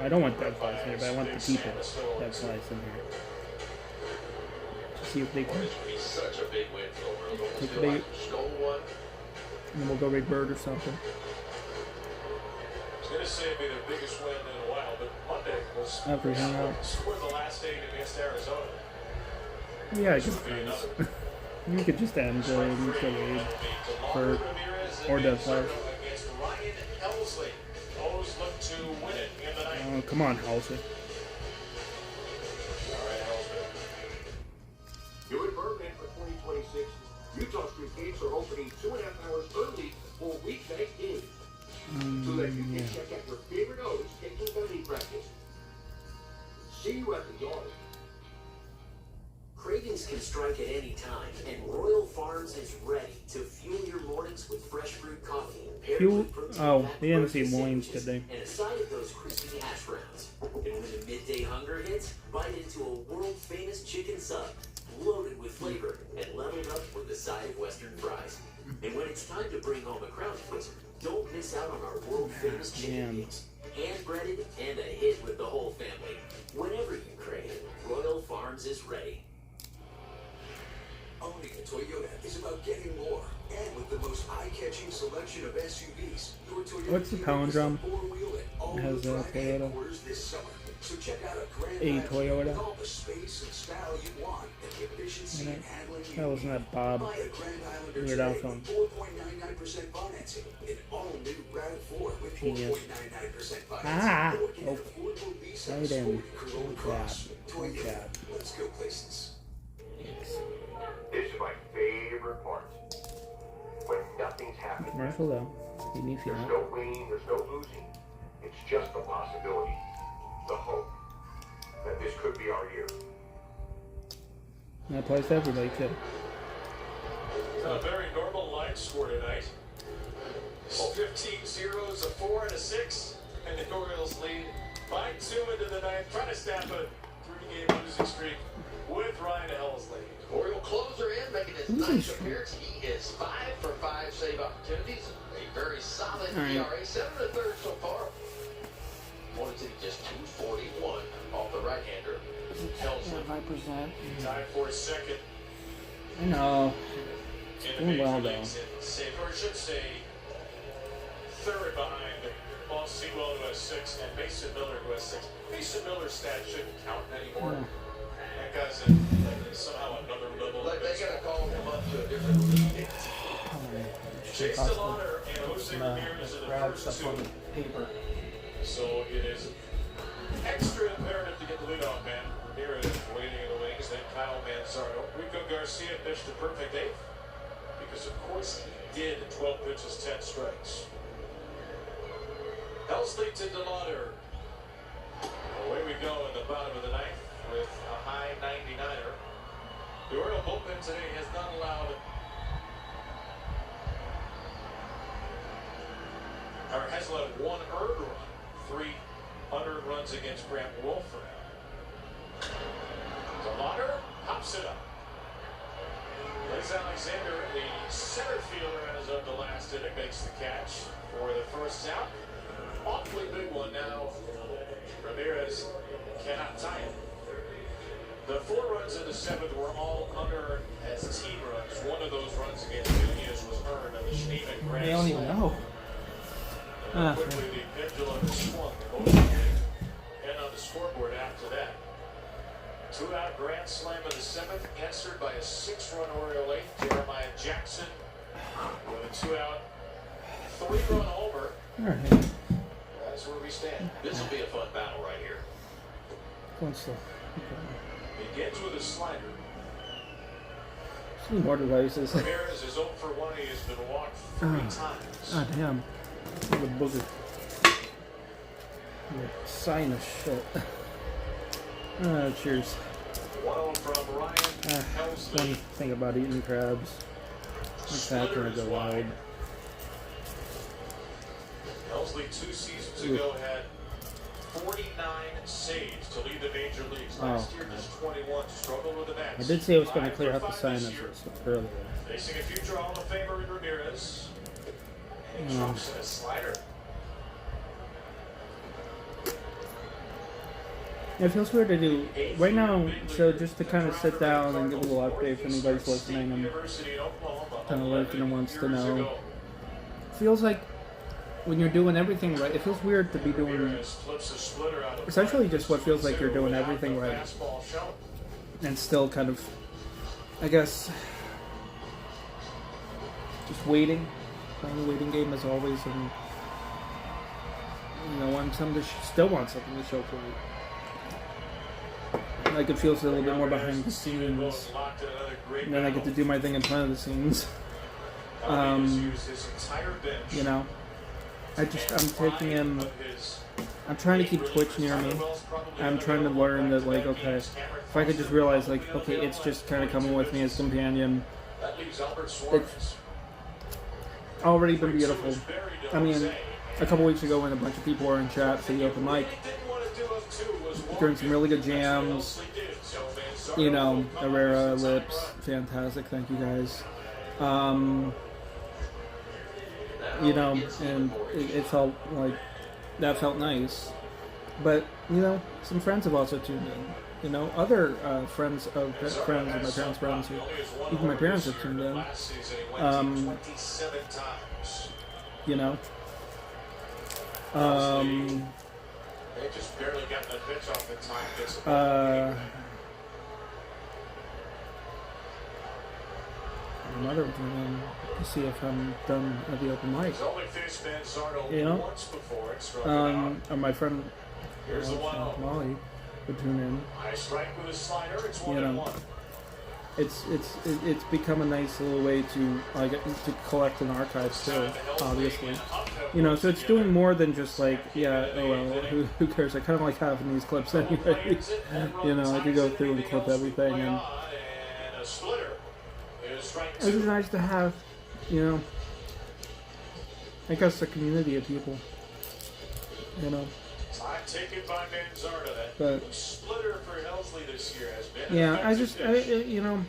I don't want dead flies in here, but I want the people dead flies in here. To see if they can Such a big win for the take the bait. Stole one. And then we'll go Big Bird or something. I was going to say it'd be their biggest win in a while, but Monday was Everything else. scored the last inning against Arizona. Yeah, I guess. You could just end Mr. Wade for or dead flies. Against Ryan Helsley. Bohs look to win it in the ninth. Oh, come on, Halsey. All right, Helsley. New in Birdman for 2026, Utah Street gates are opening 2.5 hours early for weeknight games. So that you can check out your favorite O's taking batting practice. See you at the yard. Cravings can strike at any time, and Royal Farms is ready to fuel your mornings with fresh brewed coffee. Oh, they didn't see Moines, did they? And a side of those crispy hash browns. And when the midday hunger hits, bite into a world-famous chicken sub, loaded with flavor and leveled up with a side of Western fries. And when it's time to bring home a crown quiz, don't miss out on our world-famous chicken wings. Hand-breaded and a hit with the whole family. Whenever you crave, Royal Farms is ready. Owning a Toyota is about getting more. And with the most eye-catching selection of SUVs, your Toyota What's the palindrome? it Has a Toyota. this summer. So check out a Grand A Toyota. with all the space and style you want and the efficiency and handling you That wasn't that Bob. Buy a Grand Islander Weird today Al with 4.99% financing. An all-new RAV4 with 4.99% Ah! financing. Or get Oh. an affordable B-size Right in. Ford Corolla Good Cross. job. Toyota. Good job. Let's go places. This is my favorite part. When nothing's happening. Commercial though. You need to There's no winning, there's no losing. It's just the possibility, the hope, that this could be our year. That applies to everybody too. A very normal line score tonight. 15 zeros, a 4 and a 6, and the Orioles lead by 2 into the ninth, trying to snap a 3-game losing streak with Ryan Helsley. Oriole closer in, making his ninth appearance. He is 5 for 5 save opportunities. A very solid ERA, 7 1/3 so far. Morning City just 241 off the right-hander. Helsley. 5%. Tied for second. I know. In the Doing well major though. leagues in save, or I should say, third behind Bohs O, who has 6, and Mason Miller, who has 6. Mason Miller's stats shouldn't count anymore. That guy's at somehow another level. Like they gotta call him up to a different league. Chase DeLauder and Jose Ramirez are the first 2. Paper. So it is extra imperative to get the leadoff man. Ramirez waiting in the wings, then Kyle Manzardo. Rico Garcia pitched a perfect 8th. Because of course he did 12 pitches, 10 strikes. Helsley to DeLauder. Away we go in the bottom of the ninth with a high 99er. The Oriole bullpen today has not allowed, or has allowed 1 earned run, 3 unearned runs against Grant Wolford. DeLauder pops it up. Liz Alexander, the center fielder, as of the last inning, makes the catch for the first out. awfully big one now. Ramirez cannot tie it. The 4 runs in the 7th were all unearned as team runs. One of those runs against Nunez was earned on the Schneemann grand They don't even slam. know. Quickly, the pendulum swung and on the scoreboard after that. 2-out grand slam in the 7th, answered by a 6-run Oriole 8th. Jeremiah Jackson with a 2-out, 3-run homer. All right. That's where we stand. This will be a fun battle right here. Going slow. Begins with a slider. Some more devices. Ramirez is 0 for 1. He has been walked 3 times. Ah, damn. What a booger. Sign of shit. Cheers. 1-0 from Ryan Helsley. One thing about eating crabs. It's not gonna go wild. Helsley 2 seasons ago had 49 saves to lead the major leagues. Last year, just 21. Struggled with the Mets. I did say I was going to clear out the 5 for 5 sinuses this year. earlier. Facing a future Hall of Famer in Ramirez. And he drops in a slider. It feels weird to do right now, so just to kind of sit down and give a little update if anybody's listening and kind of listening wants to know. Feels like when you're doing everything right, it feels weird to be doing essentially just what feels like you're doing everything right and still kind of, I guess, just waiting, playing the waiting game as always, and you know, want something to still want something to show for it. Like it feels a little bit more behind the scenes, and then I get to do my thing in front of the scenes. You know, I'm taking in. I'm trying to keep Twitch near me. I'm trying to learn that, like, okay, if I could just realize, like, okay, it's just kind of coming with me as companion. It's already been beautiful. I mean, a couple weeks ago when a bunch of people were in chat for the open mic, during some really good jams, you know, Herrera, Lips, fantastic, thank you guys. You know, and it felt like, that felt nice. But, you know, some friends have also tuned in. You know, other friends of my parents' friends, who, even my parents have tuned in. You know. They just barely got the pitch off the time. Another one to see if I'm done at the open mic. You know, my friend Molly would tune in. You know, it's become a nice little way to to collect an archive too. Obviously, you know, so it's doing more than just like, yeah, oh well, who cares? I kind of like having these clips anyway. You know, I could go through and clip everything, and it's just nice to have, you know, I guess a community of people, you know. But yeah, you know,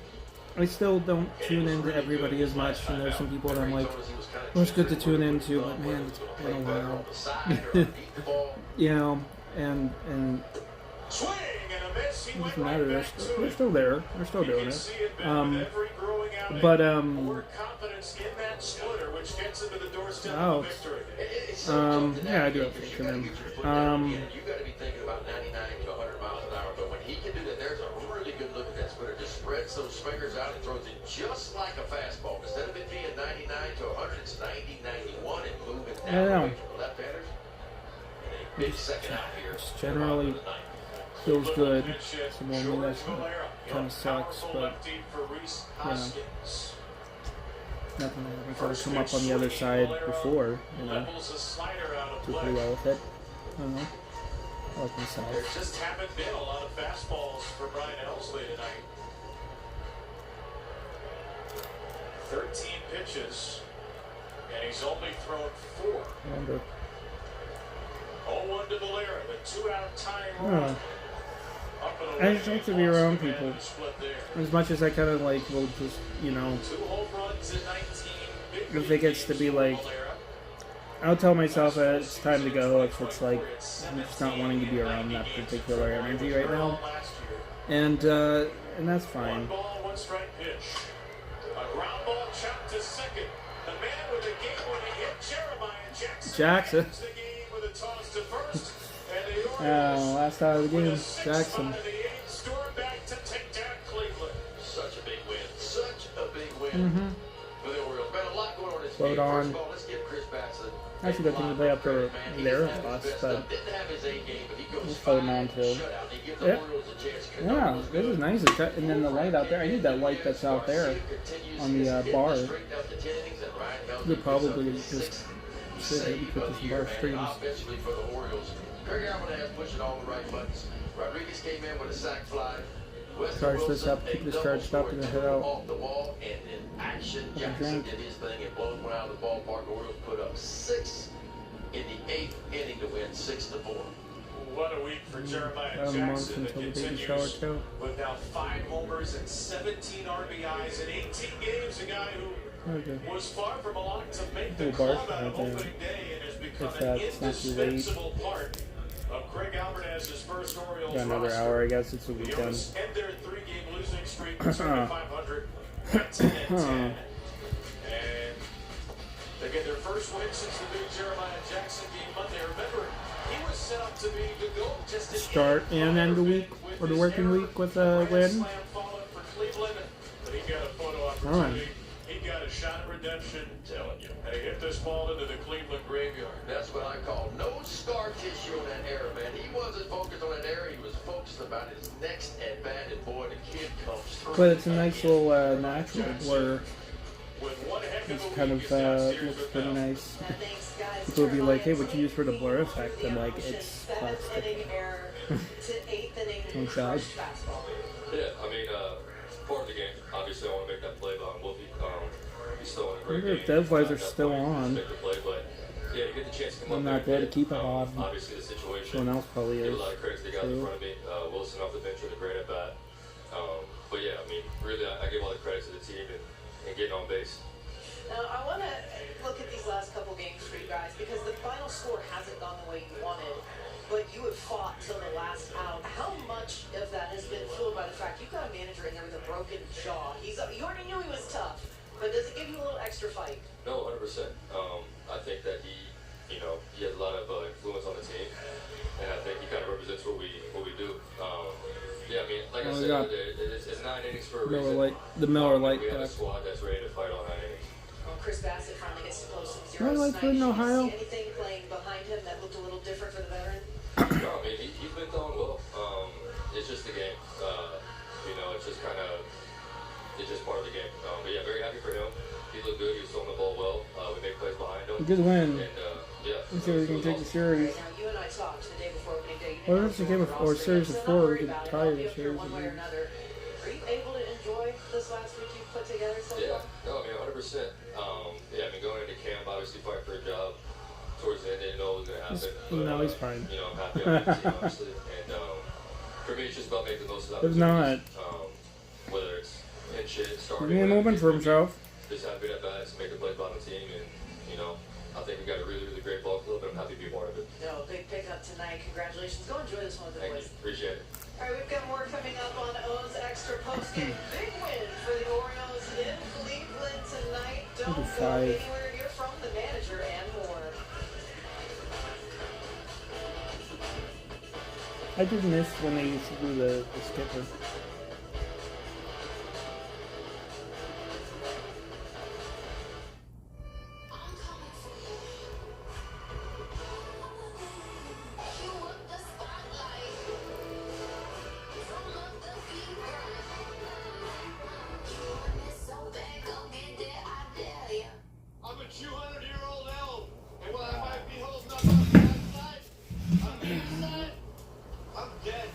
I still don't tune into everybody as much, and there's some people that I'm like, well, it's good to tune into, but man, it's been a while. You know, and it doesn't matter, they're still there, they're still doing it. But oh, yeah, I do have faith in him. You got to be thinking about 99 to 100 miles an hour, but when he can do that, there's a really good look at that splitter. Just spreads those swingers out and throws it just like a fastball. Instead of it being 99 to 100, it's 90, 91, and moving down away from the left-handers. A big second out here. It's generally feels good. Some more that kind of sucks, but you know, nothing I haven't got to come up on the other side before. You know, do pretty well with it. I don't know. I like myself. There just haven't been a lot of fastballs for Brian Helsley tonight. 13 pitches, and he's only thrown 4. I wonder. 0-1 to Valera, the 2-out tying Oh. run. I just like to be around people. As much as I kind of like, will just, you know, if it gets to be like, I'll tell myself that it's time to go if it's like I'm just not wanting to be around that particular energy right now, and that's fine. 1 ball, 1 strike pitch. A ground ball chopped to second. The man with the game-winning hit, Jeremiah Jackson. Jackson. The game with a toss to first, and the Last out of the game, Orioles, Jackson. with a 6-5 in the 8th, storm back to take down Cleveland. Such a big win. Such a big win Mm-hmm. for the Orioles. Man, a lot going on in this Float game. on. First of all, let's give Chris Baxter. Actually, got to play up there there with us, but we're floating on too. Yeah. Yeah, this is nice. And then the light out there. I need that light that's out there on the bar. You could probably just sit maybe put this bar streams. Greg Allen has pushing all the right buttons. Rodriguez came in with a sac fly. Charge this up, keep this charged up, and then head out. Off the wall, and in action, Jackson did his thing and blows one out of the ballpark. The Orioles put up 6 in the 8th inning to win 6-4. What a week for Jeremiah A month Jackson that until the baby shower continues too. with now 5 homers and 17 RBIs in 18 games. A guy who Okay. was far from a lot to make the Little club bark out of right there. opening day and has become If an that's not too late. indispensable part of Greg Alvarez's first Orioles Got another roster. hour, I guess. It's a The weekend. Orioles end their 3-game losing streak to 500 at 10-10. And they get their first win since the big Jeremiah Jackson game Monday. Remember, he was set up to be the GOAT just to Start and end the week or the working week with a win. But he got a photo opportunity. He got a shot at redemption. I'm telling you. And he hit this ball into the Cleveland graveyard. That's what I call no scar tissue in that era, man. He wasn't focused on that era. He was focused about his next at bat, and boy, the kid comes through. But it's a nice little natural blur. With one heck of It's a kind week, of he's got series looks with pretty them. nice. People will be like, "Hey, what you use for the blur effect?" I'm like, "It's plastic." Oh God. Yeah, I mean, part of the game. Obviously, I want to make that play behind Wolfie. He's still in a I great wonder game. if Deadflies are still on. Make the play, but yeah, you get the chance to come I'm up not there to keep it on. Obviously, the situation. Someone else probably Give is. a lot of credit to the guys in True. front of me. Wilson off the bench with a great at bat. But yeah, I mean, really, I give all the credit to the team and getting on base. Now, I want to look at these last couple games for you guys because the final score hasn't gone the way you wanted, but you have fought till the last out. How much of that has been fueled by the fact you've got a manager in there with a broken jaw? You already knew he was tough, but does it give you a little extra fight? No, 100%. I think that he has a lot of influence on the team, and I think he kind of represents what we do. Yeah, I mean, like I said, it's 9 innings for a reason. The Miller Lite We have a pack. squad that's ready to fight all 9 innings. Well, Chris Bassett finally gets to close some Miller zeros Lite tonight. in Did you Ohio. see anything playing behind him that looked a little different for the veteran? No, I mean, he's been throwing well. It's just the game. It's just kind of, it's just part of the game. But yeah, very happy for him. He looked good. He was throwing the ball well. We made plays behind him. Good win. And yeah. Let's see if we can take the series. Now, you and I talked the day before opening day. Well, this is a game of, or series of 4. We could tie the series. One way or another. Are you able to enjoy this last week you've put together so Yeah, far? no, I mean, 100%. Yeah, I mean, going into camp, obviously fighting for a job. Towards the end, didn't know what was going to happen. But, No, he's fine. I'm happy on the team, obviously. And for me, it's just about making the most of If opportunities. not, Whether it's in shit, starting. he's moving for himself. Just happy at bats, make a play on the team, and I think we got a really, really great ball club, and I'm happy to be part of it. No, big pickup tonight. Congratulations. Go enjoy this one with the Thank you, boys. appreciate it. All right, we've got more coming up on O's Extra Postgame. Big win for the Orioles in Cleveland tonight. Don't go 5. anywhere. You're from the manager and more. I did miss when they used to do the skipper. I'm a 200-year-old elf, and while I might be holding up on the outside, on the inside, I'm dead.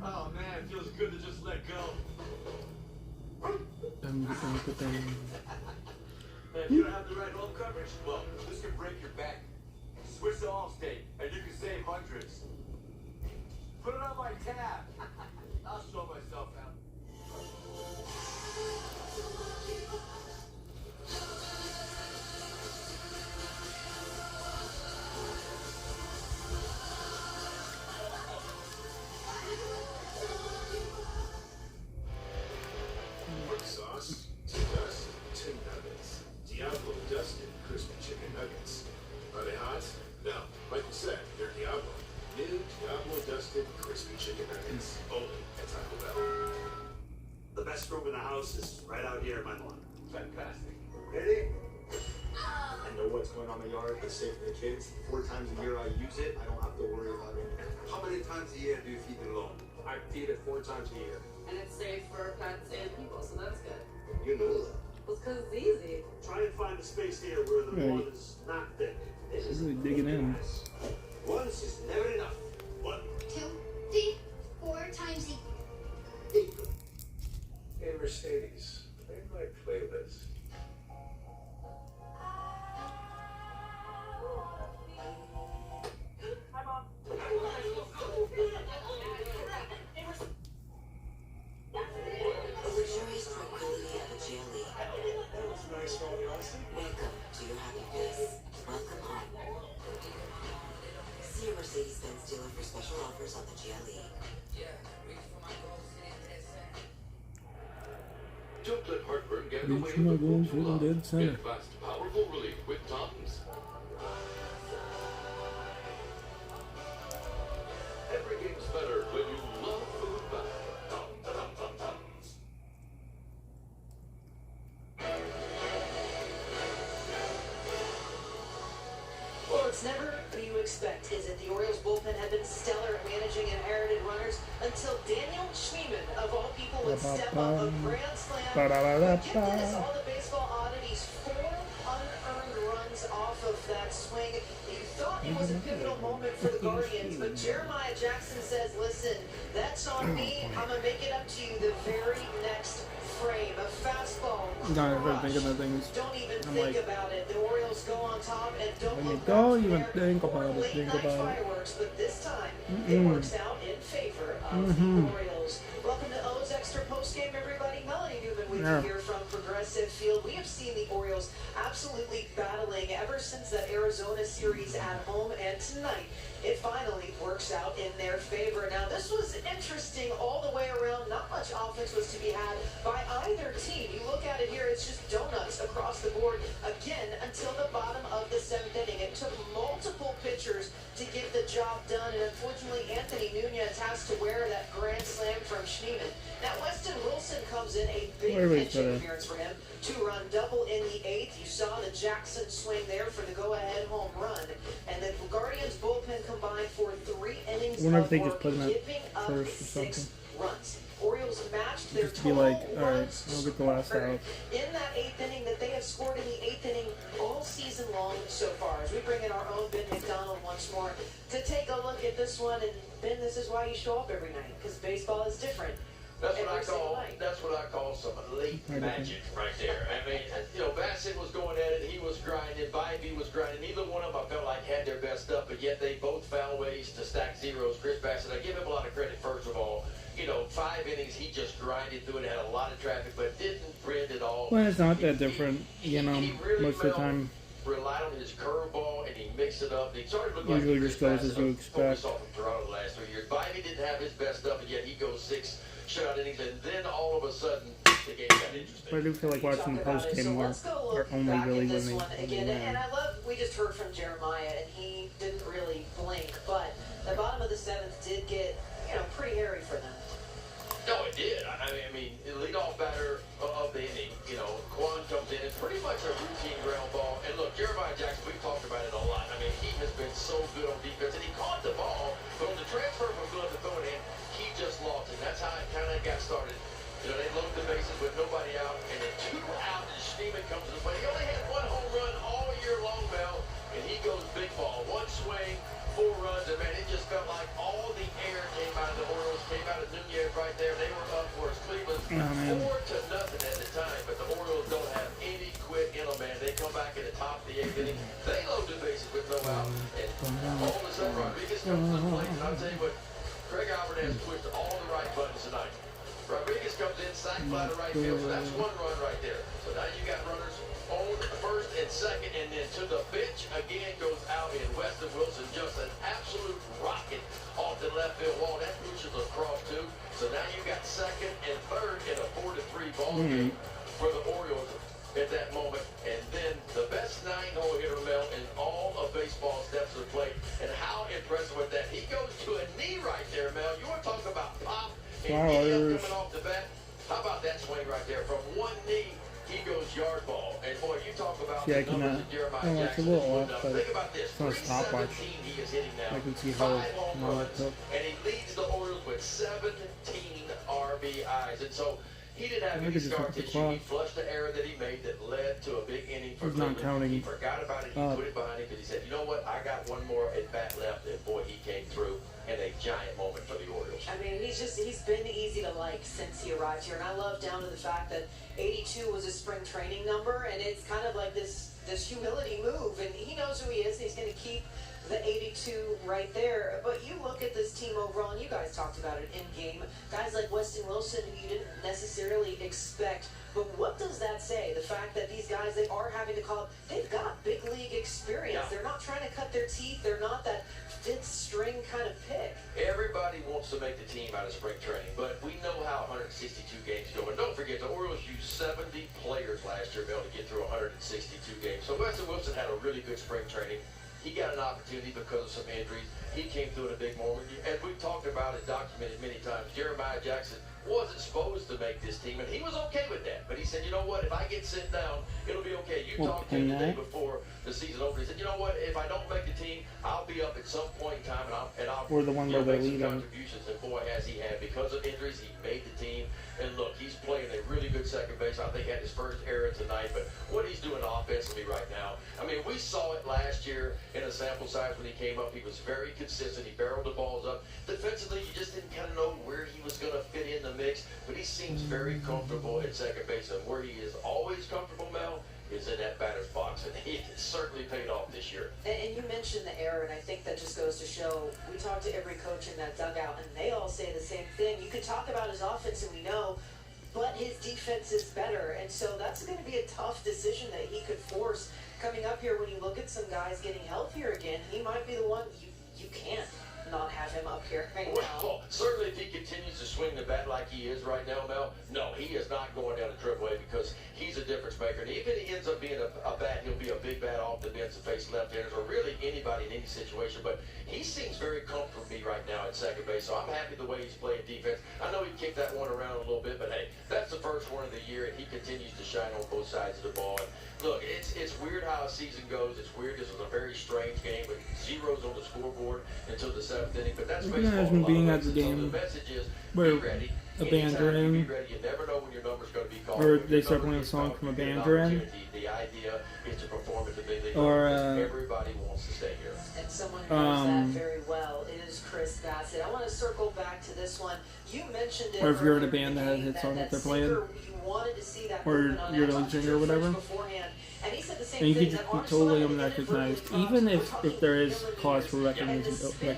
Oh man, it feels good to just let go. Man, if you don't have the right home coverage, well, this can break your back. Switch to Allstate, and you can save hundreds. Put it on my tab. I'll show myself out. best room in the house is right out here in my lawn. Fantastic. Ready? I know what's going on in the yard. It's safe for the kids. 4 times a year I use it. I don't have to worry about it. How many times a year do you feed the lawn? I feed it 4 times a year. And it's safe for pets and people, so that's good. You know that. Well, it's because it's easy. Try and find a space here where the lawn is not thick. She's really digging in. Once is never enough. 1, 2, 3, 4 times a Hey, Mercedes, they might play this. Hi, Mom. The luxurious tranquility of a jelly. That was nice, honestly. Welcome to your happy place. Welcome home. See your Mercedes-Benz dealer for special offers on the jelly. Don't let heartburn get in the way Reach of my the goals, food you hidden love. dead center. Get fast, powerful relief with Tums. Every game's better when you love food back. Tums. Well, it's never what you expect, is it? The Orioles bullpen had been stellar at managing inherited runners until Daniel Schneemann, of all people, would step up a grand slam. But get this, all the baseball oddities, 4 unearned runs off of that swing. You thought it was a pivotal moment for the Guardians, but Jeremiah Jackson says, listen, that's on me. I'm going to make it up to you the very next frame. A fastball. Not ever thinking of things. Don't even I'm think like, about it. The Orioles go on top and don't when you look go, back you from can there. think about More it, late think night about it. fireworks, but this time it works out in favor of the Orioles. Welcome to O's Extra Postgame, everybody. Melanie Newman with you here from Progressive Field. We have seen the Orioles absolutely battling ever since that Arizona series at home, and tonight it finally works out in their favor. Now, this was interesting all the way around. Not much offense was to be had by either team. You look at it here, it's just donuts across the board again until the bottom of the 7th inning. It took multiple pitchers to get the job done, and unfortunately, Anthony Nunez has to wear that grand slam from Schneemann. Now, Weston Wilson comes in, a big pinch appearance for him. 2-run double in the 8th. You saw the Jackson swing there for the go-ahead home run. And the Guardians bullpen combined for 3 innings I wonder if they of just work, put him at giving up first or 6 something. runs. Orioles matched their Just to be total like, alright, runs I'll get the last scored out. in that 8th inning that they have scored in the 8th inning all season long so far. As we bring in our own Ben McDonald once more to take a look at this one. And Ben, this is why you show up every night, because baseball is different. That's what I call some late magic right there. I mean, Bassett was going at it, he was grinding, Bybee was grinding. Neither one of them I felt like had their best stuff, but yet they both found ways to stack zeros. Chris Bassett, I give him a lot of credit, first of all. 5 innings, he just grinded through it, had a lot of traffic, but didn't bend at all. Well, it's not that different, He really most of the time. relied on his curveball, and he mixed it up. He started to look Usually like just goes as you Chris Bassett, expect. we saw from Toronto the last 3 years. Bybee didn't have his best stuff, and yet he goes 6 shutout innings, and then all of a sudden, the game got interesting. But I do feel like watching the post game more are only really when they Again, win. and I love, we just heard from Jeremiah, and he didn't really blink, but the bottom of the 7th did get, pretty hairy for them. No, it did. I mean, the leadoff batter of the inning, Quan comes in. It's pretty much a routine ground ball. And look, Jeremiah Jackson, we've talked about it a lot. I mean, he has been so good on defense, and he caught the ball, but on the transfer from glove to throwing in, he just lost it. That's how it kind of got started. They loaded the bases with nobody out, and then 2 out, and Schneemann comes to the plate. He only had 1 home run all year long, Mel, and he goes big ball. 1 swing, 4 runs, and man, it just felt like all the air came out of the Orioles, came out of Nunez right there. They were up for Cleveland 4-0 at the time, but the Orioles don't have any quit in them, man. They come back in the top of the 8th inning. They load the bases with no out, and all of a sudden Rodriguez comes to the plate, and I'll tell you what, Craig Albert has pushed all the right buttons tonight. Rodriguez comes in, sack fly to right field, so that's 1 run right there. So now you got runners on first and second, and then to the bench again goes out in Weston Wilson, just an absolute rocket off the left field wall. That pushes across too. So now you got second and third in a 4-3 ball game for the Orioles at that moment. And then the best 9-hole hitter, Mel, in all of baseball steps to the plate. And how impressive with that. He goes to a knee right there, Mel. You want to talk about pop and coming off the bat? How about that swing right there? From one knee, he goes yard ball. And boy, you talk about See, I the can, numbers that Jeremiah well, it's a Jackson little is putting off, up. but Think about this. it's not a stopwatch. 317 he is hitting now. I can see how 5 home long it runs, took. and he leads the Orioles with 17 RBIs. And so he didn't have I any could just scar look at the tissue. clock. He flushed the error that he made that led to a big inning for He's not Cleveland. counting He forgot about it. He up. put it behind him because he said, you know what? I got one more at bat left. And boy, he came through in a giant moment for the Orioles. I mean, he's been easy to like since he arrived here. And I love down to the fact that 82 was a spring training number. And it's kind of like this humility move. And he knows who he is. And he's going to keep the 82 right there. But you look at this team overall, and you guys talked about it in game. Guys like Weston Wilson, who you didn't necessarily expect. But what does that say? The fact that these guys, they are having to call up, they've got big league experience. Yeah. They're not trying to cut their teeth. They're not that fifth string kind of pick. Everybody wants to make the team out of spring training, but we know how 162 games go. And don't forget, the Orioles used 70 players last year to be able to get through 162 games. So Weston Wilson had a really good spring training. He got an opportunity because of some injuries. He came through in a big moment. And we've talked about it, documented many times. Jeremiah Jackson wasn't supposed to make this team, and he was okay with that. But he said, you know what, if I get sent down, it'll be okay. You talked to him the day before the season opened. He said, you know what, if I don't make the team, I'll be up at some point in time, and I'll Or the one where they're make some leaving. contributions. And boy, has he had. Because of injuries, he made the team. And look, he's playing a really good second base. I think he had his first error tonight, but what he's doing offensively right now, I mean, we saw it last year in a sample size when he came up. He was very consistent. He barreled the balls up. Defensively, you just didn't kind of know where he was going to fit in the mix, but he seems very comfortable at second base. And where he is always comfortable, Mel, is in that batter's box, and he certainly paid off this year. And you mentioned the error, and I think that just goes to show, we talk to every coach in that dugout, and they all say the same thing. You can talk about his offense, and we know, but his defense is better, and so that's going to be a tough decision that he could force coming up here. When you look at some guys getting healthier again, he might be the one. You can't not have him up here right now. Well, certainly if he continues to swing the bat like he is right now, Mel, no, he is not going down to AAA because he's a difference maker. And even if he ends up being a bat, he'll be a big bat off the bench to face left-handers or really anybody in any situation. But he seems very comfortable with me right now at second base, so I'm happy the way he's playing defense. I know he kicked that one around a little bit, but hey, that's the first one of the year, and he continues to shine on both sides of the ball. And look, it's weird how a season goes. It's weird. This was a very strange game with zeros on the scoreboard until the seventh inning. But that's baseball. Imagine being at the game So the message is, where be ready. a band's Anytime in, you be ready. You never know when your number's going to be called. or When they your start number playing a gets song called, from a you get an band you're in. opportunity. The idea is to perform at the big league Or, level. Everybody wants to stay here. And someone who knows that very well is Chris Bassett. I want to circle back to this one. You mentioned it. Or if you're in a earlier band that has a hit song that they're playing, singer, you wanted to see that or movement on you're that a lead singer or whatever, beforehand. And he said the same and you thing, could just that be Armstrong totally had been unrecognized, inadvertently even caught if there is for cause for and the spin changed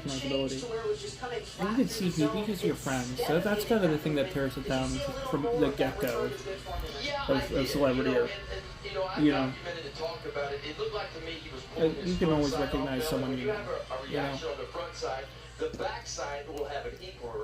recognizability. to where it was just coming And flat you can to see the people zone. because you're friends. Instead So of that's getting kind of the that thing that movement, tears it did you down see a little from more the of that get-go return is good for him? of celebrity. I documented and talked about it. It looked like to me he was pulling his You can front always side recognize off. someone When you you have a know. reaction on the front side, the back side will have an equal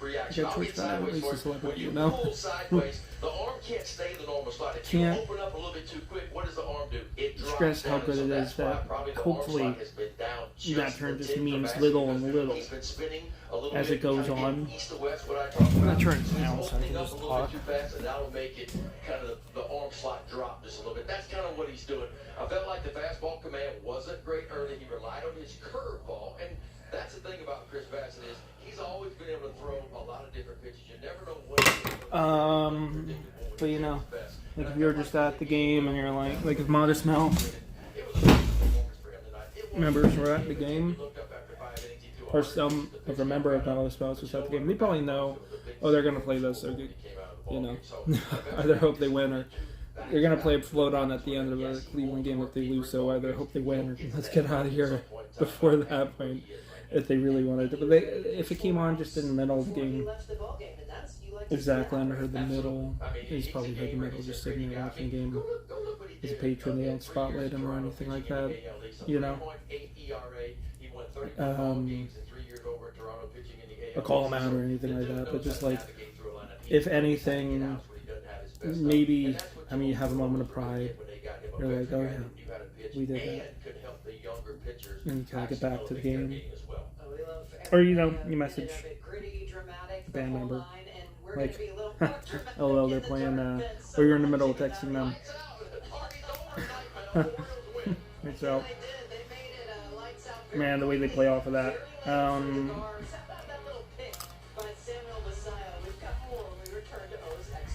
reaction. Get I'll Twitch get guy, sideways he's a for it. celebrity, When you you know? pull sideways, the arm can't stay the normal slide. If you Can't open up a little bit too quick, what does the arm do? It drops stress how down. good So it that's is why that probably the arm hopefully slide has been down that turn a just tick for means Bassett little and because little he's been spinning a little as bit, it goes trying to get on. east to west, what I talked I'm about. gonna turn it He's down so I opening can up just a little bit talk. too fast, and that'll make it kind of the arm slot drop just a little bit. That's kind of what he's doing. I felt like the fastball command wasn't great early. He relied on his curveball, and that's the thing about Chris Bassett is he's always been able to throw a lot of different pitches. You never know what he's doing. But you know, like if you're just at the game and you're like if Modest Mel members were at the game, or some of a member of Modest Mel was at the game, they probably know, oh, they're gonna play this. So you know, either hope they win or they're gonna play float on at the end of a Cleveland game if they lose. So either hope they win or let's get out of here before that point. If they really wanted to, but if it came on just in the middle of the game, if Zach Lander heard the middle, he's probably heard the middle, just sitting there watching the game. As a patron, they don't spotlight him or anything like that, you know. Or call him out or anything like that, but just like, if anything, maybe, I mean, you have a moment of pride. You're like, oh yeah, we did that. And you kind of get back to the game. Or, you know, you message a band member. Like, LOL, they're playing, or you're in the middle of texting them. So, man, the way they play off of that.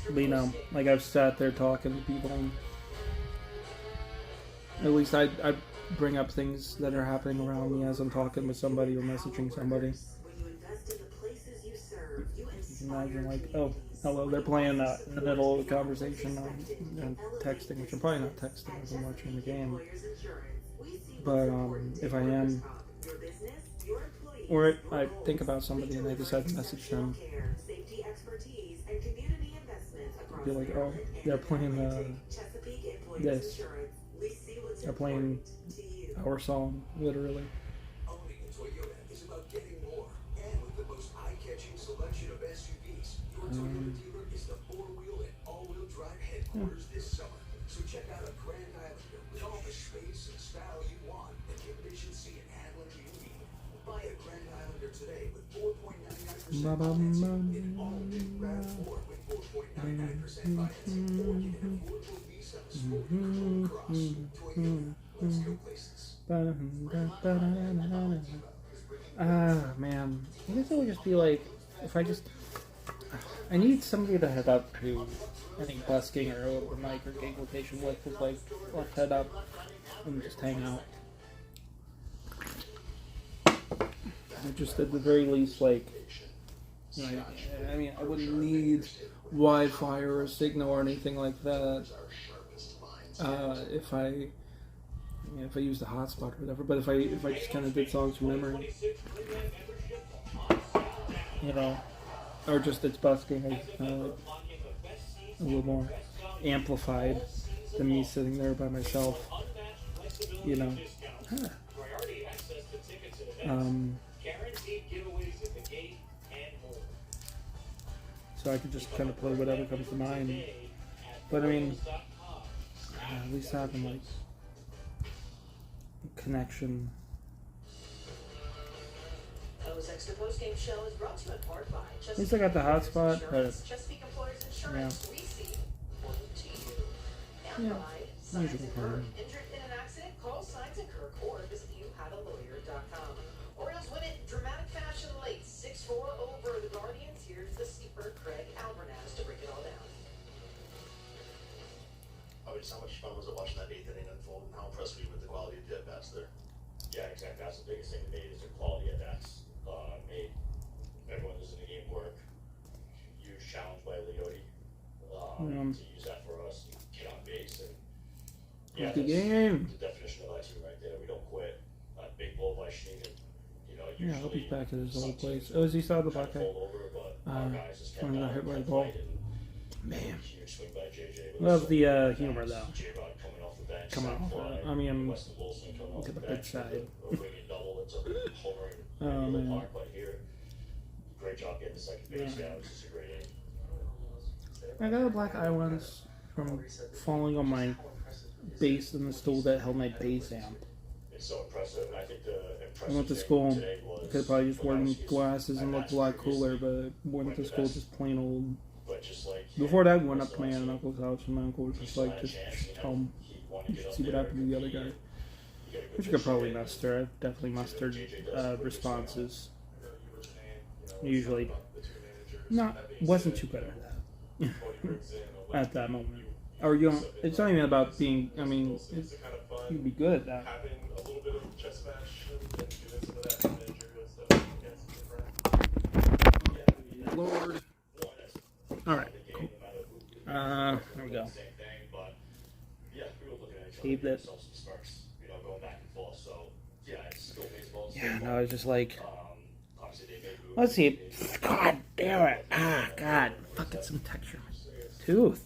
But you know, like I've sat there talking to people, and at least I bring up things that are happening around me as I'm talking with somebody or messaging somebody. You can imagine, like, oh, hello, they're playing that in the middle of the conversation and texting, which I'm probably not texting as I'm watching the game. But if I am, or I think about somebody and I decide to message them, I'd be like, oh, they're playing this. They're playing our song, literally. Owning a Toyota is about getting more. And with the most eye-catching selection of SUVs, your Toyota dealer is the four-wheel and all-wheel drive headquarters this summer. So check out a Grand Islander with all the space and style you want and the efficiency and handling you need. Buy a Grand Islander today with 4.99% financing in all-new RAV4 with 4.99% financing. Or get an affordable Visa Sport Control Cross. Toyota. Let's go places. Man. I guess it would just be like, if I need somebody to head up to any busking or open mic or gig location with, just like, let's head up and just hang out. Just at the very least, like, you know, I mean, I wouldn't need Wi-Fi or a signal or anything like that if I used a hotspot or whatever. But if I just kind of did songs from memory, you know, or just it's busking, a little more amplified than me sitting there by myself, you know. So I could just kind of play whatever comes to mind. But I mean, at least having like connection. At least I got the hotspot, but yeah. Yeah, usually fine. Orioles win it dramatic fashion late, 6-4 over the Guardians. Here's the skipper, Craig Albernaz, to break it all down. Just how much fun was it watching that 8th inning unfold, and how impressed were you with the quality of the at-bats there? Yeah, exactly. That's the biggest thing to me is the quality of bats. Made everyone who's in the game work. Huge challenge by Leote to use that for us to get on base. And yeah, the game. The definition of our team right there. We don't quit. Big blow by Schneeman. Yeah, I hope he's back at his old place. Oh, is he still at the bucket? When he got hit by the ball. Man. Love the humor, though. Come on. I mean, look at the big side. Oh, man. Great job getting the second base down. It's a great inning. I got a black eye once from falling on my base in the stool that held my bass amp. It's so impressive, and I think the impressive I went to school. I could have probably just worn glasses and looked a lot cooler, but went to school just plain old. Before that, we went up to my aunt and uncle's house, and my uncle was just like, just tell him, you should see what happened to the other guy. Which you could probably muster. I've definitely mustered responses. Usually, wasn't too good at that at that moment. Or you don't. It's not even about being. I mean, you'd be good at that. Lord. All right. Cool. There we go. Save this. Yeah, no, it's just like. Let's see. God damn it. God. Fucking some texture. Tooth.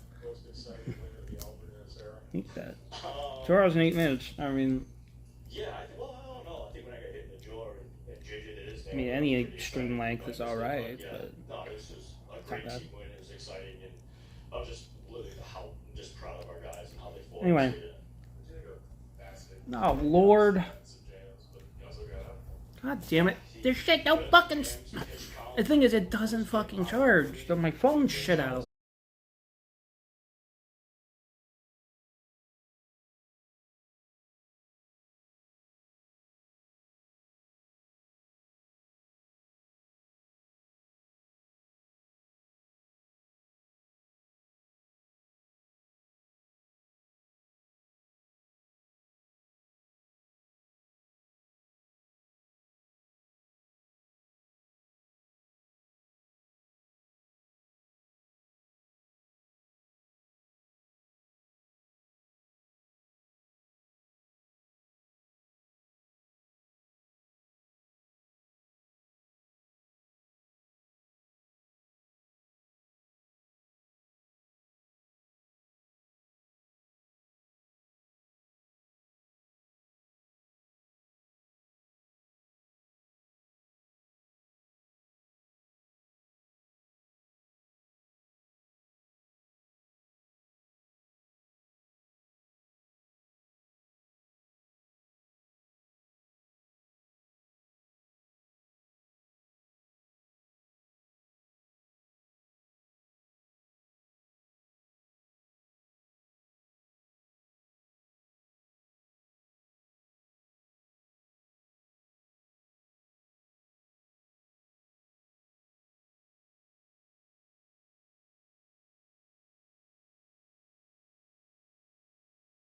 Eat that. 2 hours and 8 minutes. I mean. Yeah, well, I don't know. I think when I got hit in the jaw and JJ did his thing. I mean, any extreme length is alright, but. No, this was a great team win. It was exciting, and I was just just proud of our guys and how they fought. Anyway. Oh, Lord. God damn it. This shit don't fucking. The thing is, it doesn't fucking charge. So my phone shit out.